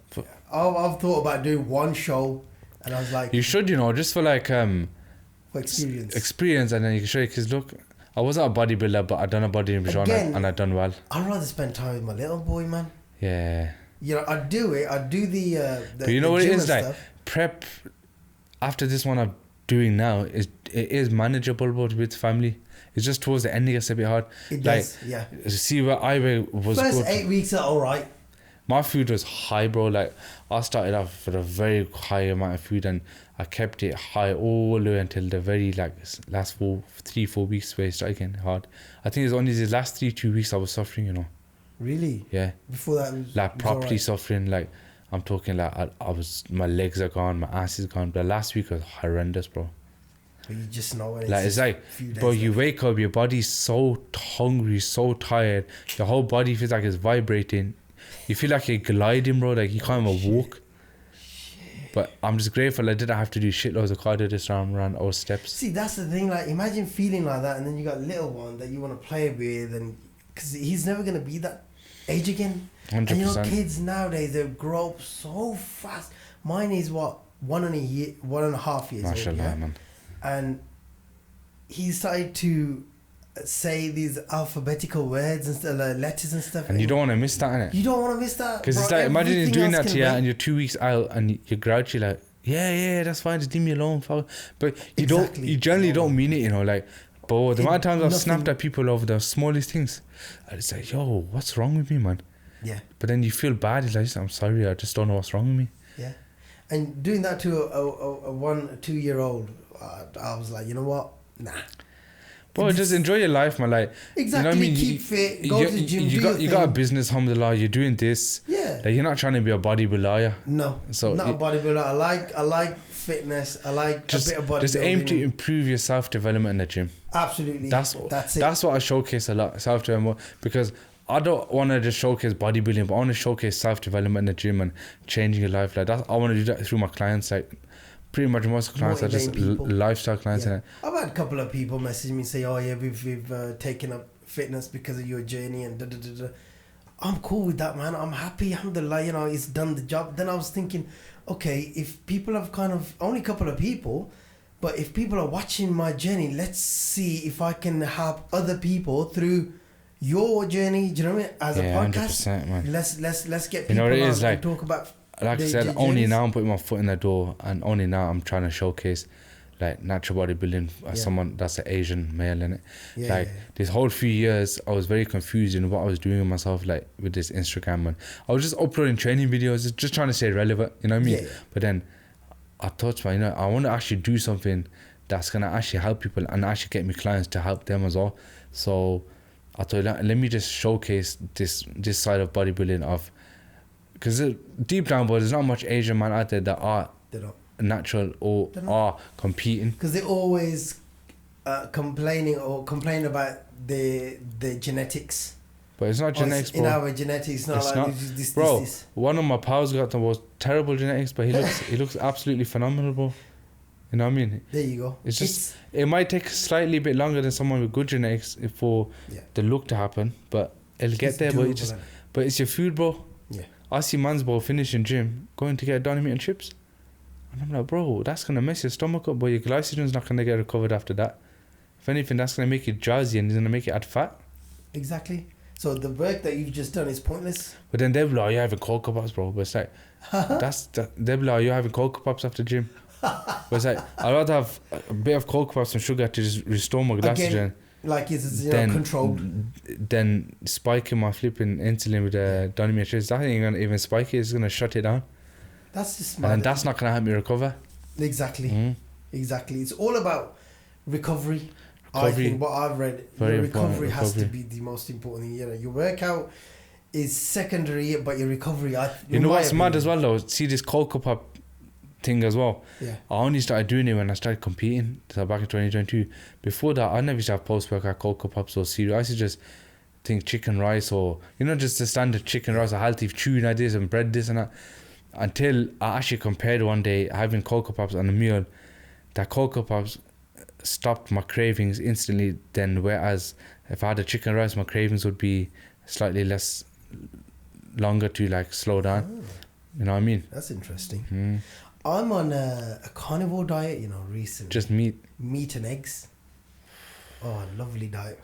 I've thought about doing one show, and I was like, you should, just for like for experience, and then you can show you. Because look, I wasn't a bodybuilder, but I done a bodybuilding genre and I done well. I'd rather spend time with my little boy, man. Yeah. I do it. I do the but you know what it is like? Prep after this one I'm doing now it is manageable, but with family. It's just towards the end it gets a bit hard. It does, yeah. See where I was first good. 8 weeks are alright. My food was high, bro. Like I started off with a very high amount of food and I kept it high all the way until the very last 3-4 weeks where it started getting hard. I think it's only the last 2 weeks I was suffering, Really? Yeah. Before that was properly suffering. Like I'm talking like I was, my legs are gone, my ass is gone. But last week was horrendous, bro. But you just know when it's like, bro, you wake up, your body's so hungry, so tired, your whole body feels like it's vibrating. You feel like you're gliding, bro, like you can't even walk. But I'm just grateful I didn't have to do shitloads of cardio this round, around all steps. See, that's the thing, like imagine feeling like that and then you got a little one that you want to play with, and because he's never going to be that age again. 100%. And kids nowadays, they grow up so fast. Mine is 1.5 years Mashallah, old, yeah? man. And he started to say these alphabetical words and letters and stuff. And you don't want to miss that, innit? You don't want to miss that. Because it's like, imagine he's doing that to you and you're 2 weeks out and you're grouchy like, yeah, that's fine, just leave me alone. But you generally don't mean it, like, but the amount of times I've snapped at people over the smallest things, and it's like, yo, what's wrong with me, man? Yeah. But then you feel bad. It's like, I'm sorry, I just don't know what's wrong with me. Yeah. And doing that to a 1-2-year-old, I was like, you know what? Nah. Bro, just enjoy your life, man. Like, Exactly. you know what I mean? Keep fit. Go to the gym. You got a business, alhamdulillah. You're doing this. Yeah. Like, you're not trying to be a bodybuilder, are you? No. So not a bodybuilder. I like fitness. I like a bit of bodybuilding. Just aim to improve your self-development in the gym. Absolutely. That's it. That's what I showcase a lot, self-development, because I don't want to just showcase bodybuilding, but I want to showcase self-development in the gym and changing your life. Like that, I want to do that through my clients. Like pretty much most clients are just lifestyle clients. Yeah. I've had a couple of people message me say, "Oh yeah, we've taken up fitness because of your journey and da da da da." I'm cool with that, man. I'm happy. Alhamdulillah, you know, it's done the job. Then I was thinking, okay, if people have kind of only a couple of people, but if people are watching my journey, let's see if I can help other people through your journey. Do you know what I mean? As a podcast, 100%, man. Let's get people, you know what it is, and talk about. Like I said, only now I'm putting my foot in the door, and only now I'm trying to showcase like natural bodybuilding as someone that's an Asian male in it. This whole few years I was very confused in what I was doing with myself, like with this Instagram, and I was just uploading training videos, just trying to stay relevant, you know what I mean? But then I thought, you know, I want to actually do something that's gonna actually help people and actually get me clients to help them as well. So I thought, let me just showcase this side of bodybuilding, of because deep down, but there's not much Asian man out there that are natural or are competing, because they're always complaining about the genetics. But it's not genetics, bro. In our genetics, it's not. This. One of my pals got the most terrible genetics, but he looks absolutely phenomenal, bro. You know what I mean? There you go. It's just it might take slightly bit longer than someone with good genetics for the look to happen, but it'll get there. But it's your food, bro. Yeah. I see man's bro finishing gym going to get donny meat and chips, and I'm like, bro, that's gonna mess your stomach up, but your glycogen's not gonna get recovered after that. If anything, that's gonna make you drowsy and it's gonna make you add fat. Exactly. So the work that you've just done is pointless. But then they'll be like, you're having Cocoa Pops, bro. But it's like, they'll be like, you're having Cocoa Pops after gym. But it's like, I'd rather have a bit of Cocoa Pops and sugar to just restore my glycogen. Like it's controlled. Then spiking my flipping insulin with the donny meat chips. That ain't gonna even spike it. It's gonna shut it down. That's just smart. And that's not gonna help me recover. Exactly. Exactly. It's all about recovery. I think what I've read, your recovery has to be the most important thing. You know, your workout is secondary, but your recovery. You know what's mad as well though? See this Cocoa Pop thing as well. Yeah. I only started doing it when I started competing. So back in 2022. Before that, I never used to have post-workout Cocoa Pops or cereal. I used to just think chicken rice, or just the standard chicken rice, or healthy tuna this and bread this and that. Until I actually compared one day having Cocoa Pops on a meal, that Cocoa Pops stopped my cravings instantly. Then whereas if I had a chicken rice, my cravings would be slightly less longer to like slow down. You know what I mean? That's interesting. I'm on a carnivore diet, recently. Just meat and eggs. Oh, lovely diet.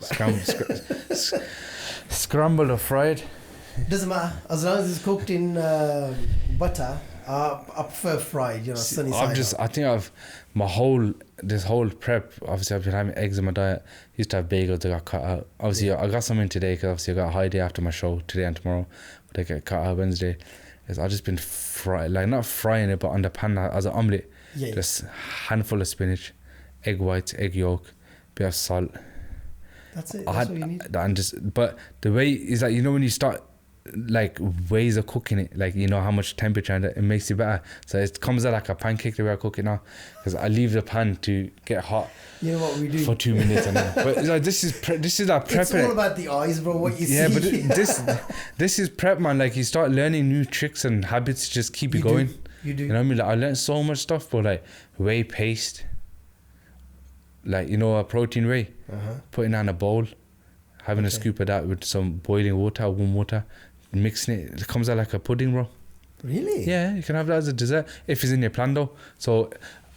Scrambled or fried? Doesn't matter, as long as it's cooked in butter. I prefer fried, sunny side up. I think this whole prep, obviously I've been having eggs in my diet. Used to have bagels that got cut out. Obviously I got some in today because obviously I got a high day after my show today and tomorrow, but they get cut out Wednesday. I've just been not frying it, but on the pan as an omelette. Just handful of spinach, egg whites, egg yolk, bit of salt. That's it. That's what you need. But the way is that when you start like ways of cooking it, like how much temperature, and it makes it better. So it comes out like a pancake the way I cook it now, because I leave the pan to get hot. You know what we do for 2 minutes, and but it's like this is that prep. It's all about the eyes, bro. What you see. Yeah, but this is prep, man. Like you start learning new tricks and habits, just keep it going. You do. You know what I mean? Like I learned so much stuff, but like whey paste, like a protein whey, putting it in a bowl, having a scoop of that with some boiling water, warm water, mixing it. It comes out like a pudding, bro. Really? Yeah, you can have that as a dessert if it's in your plan though. So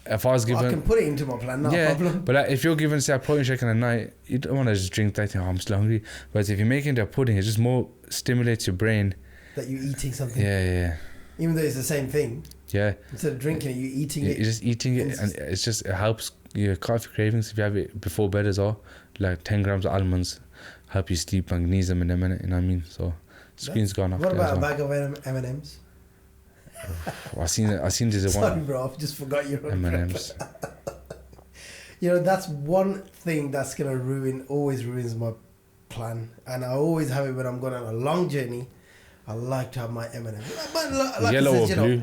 if I was given, I can put it into my plan, not a problem. But like, if you're given say a protein shake in the night, you don't want to just drink that. I'm still hungry. But if you make it into a pudding, it just more stimulates your brain that you're eating something. Yeah. Even though it's the same thing. Yeah. Instead of drinking it, you're eating it. You're just eating it, and it helps your coffee cravings if you have it before bed as well. Like 10 grams of almonds help you sleep, magnesium in a minute. You know what I mean? So screen's gone off. What about a bag of M&Ms? I seen this Sorry, one. bro. I just forgot you're on M&M's. prep. You know, that's one thing that's gonna always ruins my plan, and I always have it when I'm going on a long journey. I like to have my M&M's. But like Yellow I or said, blue?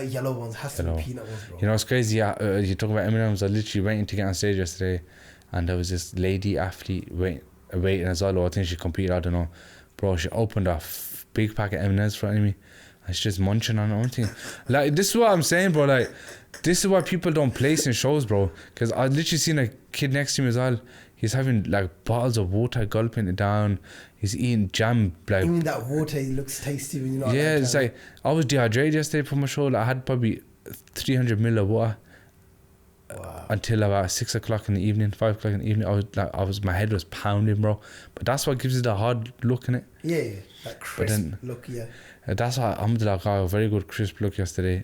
Yellow ones. Has to Yellow. be peanut ones, bro. You know, it's crazy. You talk about M&M's. I literally waiting to get on stage yesterday, and there was this lady athlete waiting as well. Or I think she competed. I don't know, bro. She opened a big pack of M&M's for me, and she's just munching on her own thing. Like, this is what I'm saying, bro. Like, this is why people don't place in shows, bro. Because I literally seen a kid next to me as well. He's having like bottles of water, gulping it down. He's eating jam. Like, even that water looks tasty when you're not. yeah, it's like, I was dehydrated yesterday from my show. Like, I had probably 300 ml of water. Wow. Until about 6 o'clock in the evening, 5 o'clock in the evening. My head was pounding, bro. But that's what gives it a hard look in it. Yeah, that crisp look, yeah. That's why I'm like, a very good crisp look yesterday.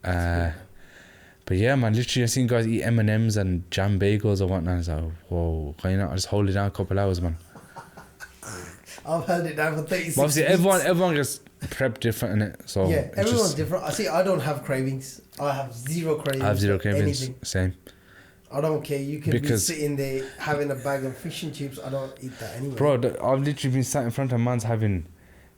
But yeah, man, literally I seen guys eat M&M's and jam bagels or whatnot. I was like, whoa, why not just hold it down a couple hours, man? I've held it down for 36 But obviously, weeks. everyone gets prepped different in it. So yeah, everyone's different. I don't have cravings. I have zero cravings. I have zero cravings. Anything. Same. I don't care. You can be Because- sitting there having a bag of fish and chips. I don't eat that anyway. Bro, I've literally been sat in front of man's having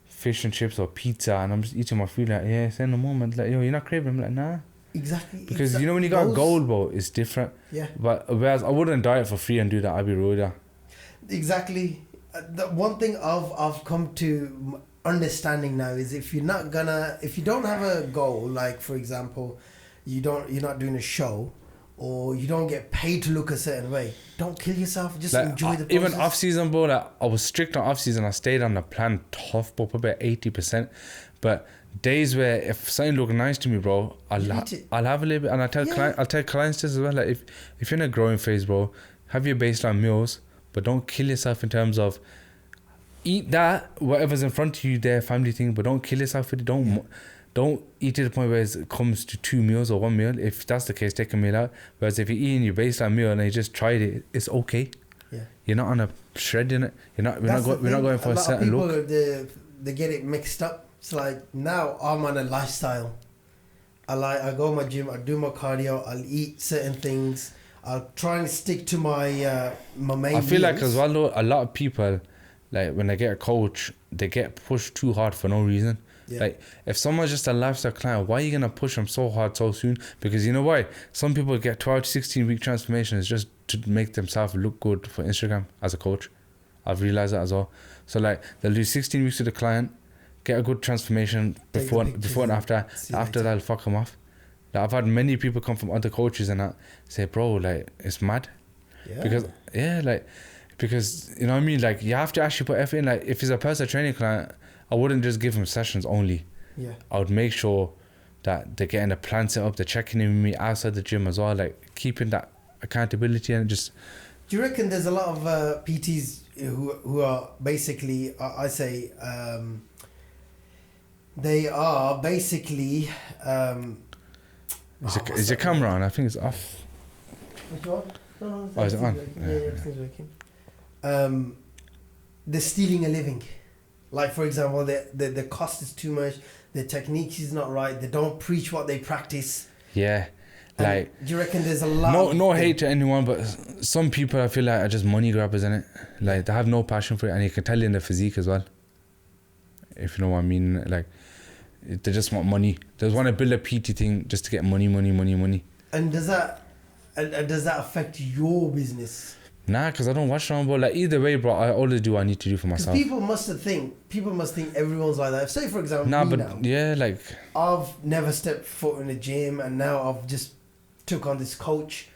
fish and chips or pizza, and I'm just eating my food like, yeah, say no moment. Like, yo, you're not craving? I'm like, nah. Exactly. Because you know when you got gold, bro, it's different. Yeah. But whereas I wouldn't diet for free and do that, I'd be rude. Exactly. The one thing I've come to understanding now is if you don't have a goal, like for example, you're not doing a show, or you don't get paid to look a certain way, don't kill yourself. Just Like, enjoy the process. even off season, bro. Like, I was strict on off season. I stayed on the plan tough, bro, probably 80%. But days where if something look nice to me, bro, I'll have a little bit, and I'll tell clients this as well. Like, if you're in a growing phase, bro, have your baseline meals, but don't kill yourself in terms of eat that whatever's in front of you, their family thing, but don't kill yourself with it. Don't eat to the point where it comes to 2 meals or 1 meal. If that's the case, take a meal out. Whereas if you're eating your baseline meal and you just tried it, it's okay. Yeah. You're not on a shredding it. We're not going for a certain look. A lot of people, they get it mixed up. It's like, now I'm on a lifestyle. I go to my gym, I do my cardio, I'll eat certain things. I'll try and stick to my main I feel like meals. as well, though, a lot of people, like when they get a coach, they get pushed too hard for no reason. Yeah. Like, if someone's just a lifestyle client, why are you going to push them so hard so soon? Because you know why? Some people get 12 to 16 week transformations just to make themselves look good for Instagram as a coach. I've realized that as well. So like, they'll do 16 weeks with the client, get a good transformation before and after. After that'll fuck them off. Like, I've had many people come from other coaches and that say, bro, like, it's mad. Yeah. Because you know what I mean, like, you have to actually put effort in. Like, if he's a personal training client, I wouldn't just give him sessions only. Yeah. I would make sure that they're getting a plan set up, they're checking in with me outside the gym as well, like keeping that accountability and just. Do you reckon there's a lot of PTs who are basically, I say, they are basically. Is your camera on? I think it's off. Which one? No, Oh, is it on? working. Yeah, everything's working. They're stealing a living. Like, for example, the cost is too much, the technique is not right, they don't preach what they practice. Yeah. And Like, do you reckon there's a lot no hate to anyone, but some people I feel like are just money grabbers in it. Like, they have no passion for it, and you can tell in their physique as well. If you know what I mean. Like, they just want money. They just want to build a PT thing just to get money. And does that affect your business? Nah, because I don't watch them, but like, either way, bro, I always do what I need to do for myself. People must think everyone's like that. Say, for example, yeah, like, I've never stepped foot in a gym, and now I've just took on this coach.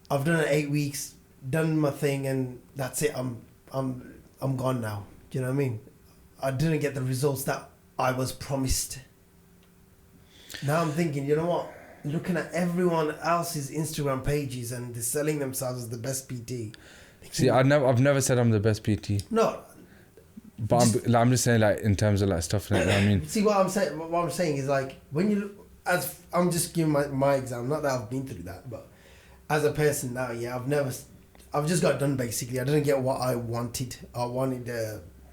I've done it 8 weeks, done my thing, and that's it. I'm gone now. Do you know what I mean? I didn't get the results that I was promised. Now I'm thinking, you know what? Looking at everyone else's Instagram pages and they're selling themselves as the best PT. See, I've never said I'm the best PT. No. But I'm just saying, like, in terms of like stuff, like, you know what I mean? See, what I'm saying is, like, when you look, as I'm just giving my example, not that I've been through that, but as a person now, yeah, I've just got done basically. I didn't get what I wanted. I wanted,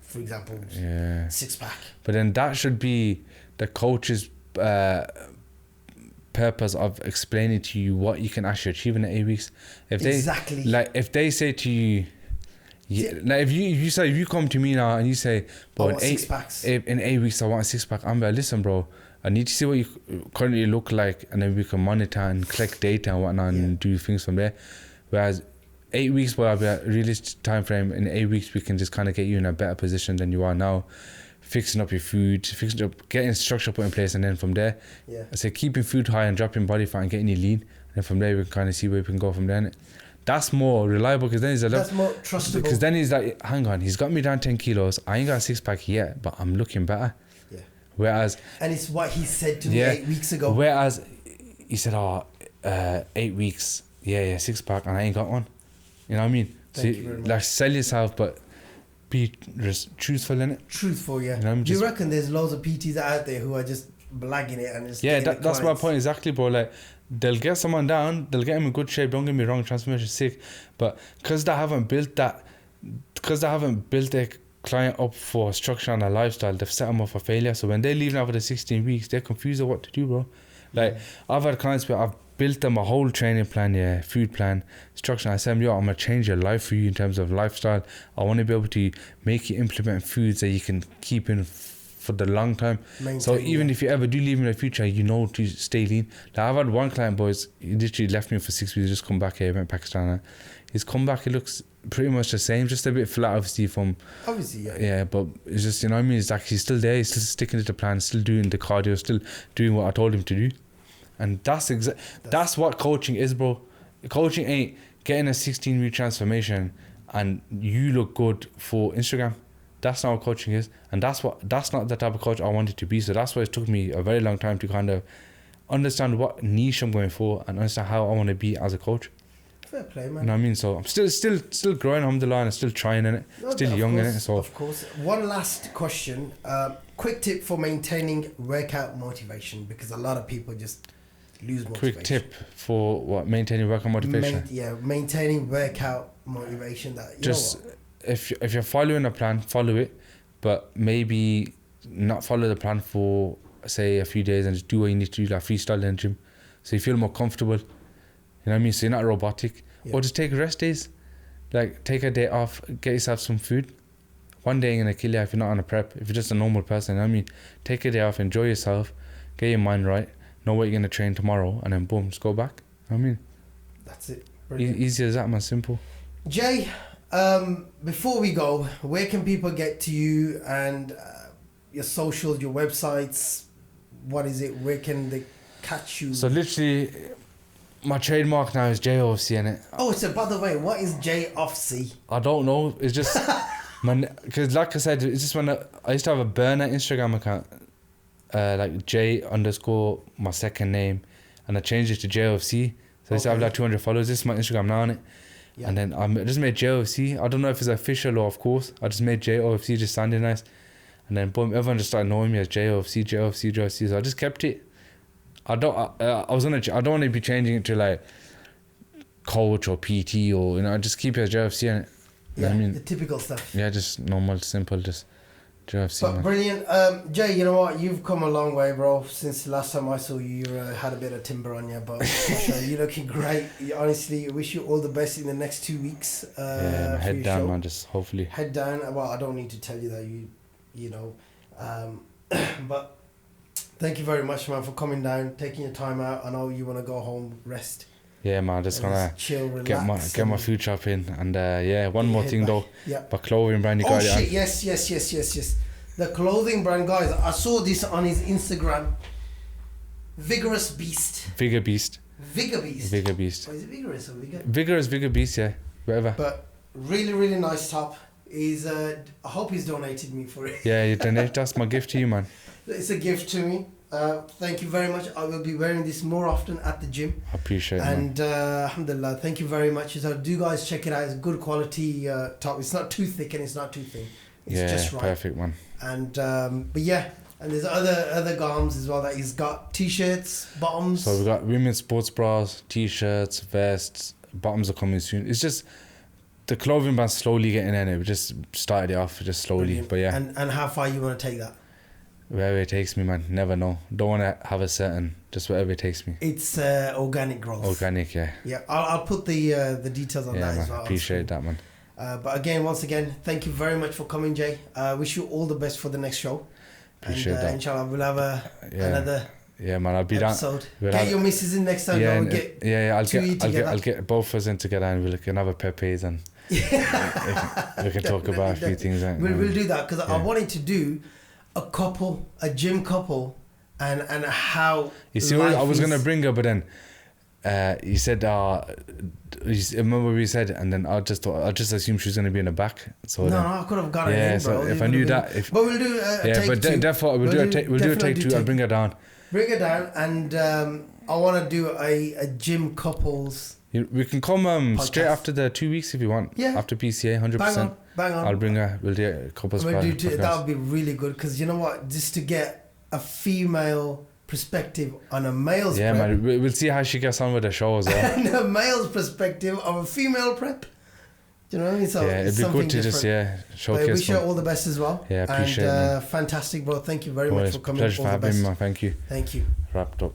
for example, 6-pack. But then that should be the coach's purpose of explaining to you what you can actually achieve in the 8 weeks. If they Exactly. like, if they say to you, like if you come to me now and you say, bro, in 8 weeks I want a 6-pack, I'm like, listen, bro, I need to see what you currently look like, and then we can monitor and collect data and whatnot and do things from there. Whereas 8 weeks will have a realistic time frame. In 8 weeks we can just kind of get you in a better position than you are now, fixing up your food, getting structure put in place, and then from there, I say keeping food high and dropping body fat and getting you lean, and then from there we can kind of see where we can go from there. That's more reliable, because then that's more trustable. Because then he's like, hang on, he's got me down 10 kilos. I ain't got a 6-pack yet, but I'm looking better. Yeah. Whereas, and it's what he said to me 8 weeks ago. Whereas he said, 8 weeks, 6-pack, and I ain't got one. You know what I mean? Thank you very much. Like, sell yourself, but be just truthful in it. Truthful, yeah. You know, do you reckon there's loads of PTs out there who are just blagging it and just that's my point exactly, bro. Like, they'll get someone down, they'll get him in good shape, don't get me wrong, transformation is sick, but because they haven't built their client up for structure and a lifestyle, they've set them up for failure. So when they leave after the 16 weeks, they're confused of what to do, bro. Like, I've had clients where I've built them a whole training plan, food plan, structure, and I said, I'm gonna change your life for you in terms of lifestyle. I want to be able to make you implement foods that you can keep in for the long time. So even if you ever do leave in the future, you know to stay lean. Like, I've had one client, boys, he literally left me for 6 weeks, just come back here, went Pakistan. He's come back, he looks pretty much the same, just a bit flat, obviously, but it's just, you know what I mean, it's like he's still there, he's still sticking to the plan, still doing the cardio, still doing what I told him to do. And that's what coaching is, bro. Coaching ain't getting a 16-week transformation and you look good for Instagram. That's not what coaching is, and that's not the type of coach I wanted to be. So that's why it took me a very long time to kind of understand what niche I'm going for and understand how I want to be as a coach. Fair play, man. You know what I mean? So I'm still growing, alhamdulillah, and still trying in it, still young in it. So of course. One last question: quick tip for maintaining workout motivation, because a lot of people just lose motivation. Quick tip for what? Maintaining workout motivation. Maintaining workout motivation. That just. If you're following a plan, follow it, but maybe not follow the plan for, say, a few days and just do what you need to do, like freestyle in the gym, so you feel more comfortable. You know what I mean? So you're not robotic. Or just take rest days, like take a day off, get yourself some food. One day ain't gonna kill you if you're not on a prep. If you're just a normal person, you know what I mean, take a day off, enjoy yourself, get your mind right, know what you're gonna train tomorrow, and then boom, just go back. You know what I mean? That's it. Easy as that, man. Simple. Jay, before we go, where can people get to you and your socials, your websites? What is it? Where can they catch you? So literally, my trademark now is Jayofc in it. Oh, so by the way, what is Jayofc? I don't know. It's just because, like I said, it's just when I used to have a burner Instagram account, like J_ my second name, and I changed it to Jayofc. So I used to have like 200 followers. This is my Instagram now on it. Yeah. And then I just made Jayofc. I don't know if it's official or of course. I just made Jayofc, just sounded nice. And then boom, everyone just started knowing me as Jayofc. So I just kept it. I don't want to be changing it to like coach or PT or, you know, I just keep it as Jayofc in it. You know what I mean? The typical stuff. Yeah, just normal, simple, just Jayofc. But brilliant. Jay, you know what? You've come a long way, bro. Since the last time I saw you, you had a bit of timber on you, but you're looking great. Honestly, I wish you all the best in the next 2 weeks. Head down, man. Just hopefully. Head down. Well, I don't need to tell you that, you know. But thank you very much, man, for coming down, taking your time out. I know you want to go home, rest. Yeah, man, just gonna chill, relax, get my food shop in, and one more thing though. Yeah. But clothing brand, you got it. Oh shit! Yes. The clothing brand, guys. I saw this on his Instagram. Vigorous Beast. Vigor Beast. Or is it Vigorous or Vigor? Vigor Beast, yeah, whatever. But really nice top. I hope he's donated me for it. Yeah, you donate. That's my gift to you, man. It's a gift to me. Thank you very much. I will be wearing this more often at the gym. I appreciate it. And alhamdulillah, thank you very much. So do guys check it out. It's good quality top. It's not too thick and it's not too thin. It's just right. Perfect one. And but yeah, and there's other garms as well that he's got. T-shirts, bottoms. So we've got women's sports bras, T-shirts, vests. Bottoms are coming soon. It's just the clothing brand's slowly getting in it. We just started it off just slowly. Brilliant. But yeah. And how far you want to take that? Wherever it takes me, man. Never know. Don't want to have a certain. Just wherever it takes me. It's organic growth. Organic, yeah. Yeah, I'll put the details on that man, as well. Appreciate that, man. But again, once again, thank you very much for coming, Jay. Wish you all the best for the next show. Appreciate that. Inshallah, we'll have another. Yeah, man. I'll be episode. We'll get your missus in next time. Yeah, I'll get both of us in together, and we can have a Pepe's and we can talk about a few things. We'll do that because I wanted to do a gym couple, and how. You see, I was gonna bring her, but then you said, remember we said, and then I just assumed she was gonna be in the back. So I could have got her in, bro. So if I knew that, but we'll do take two. Definitely we'll do a take two. I'll bring her down. Bring her down, and I want to do a gym couples. We can come straight after the 2 weeks if you want. Yeah. After PCA, 100%. Bang on. I'll bring her. We'll do a couples. That would be really good because you know what? Just to get a female perspective on a male's prep. Yeah, man. We'll see how she gets on with the show as well. And a male's perspective of a female prep. Do you know what I mean? So yeah, it'd be good to just showcase. But wish you all the best as well. Yeah, appreciate it. Fantastic, bro. Thank you very much for coming. Pleasure for having me, man. Thank you. Thank you. Wrapped up.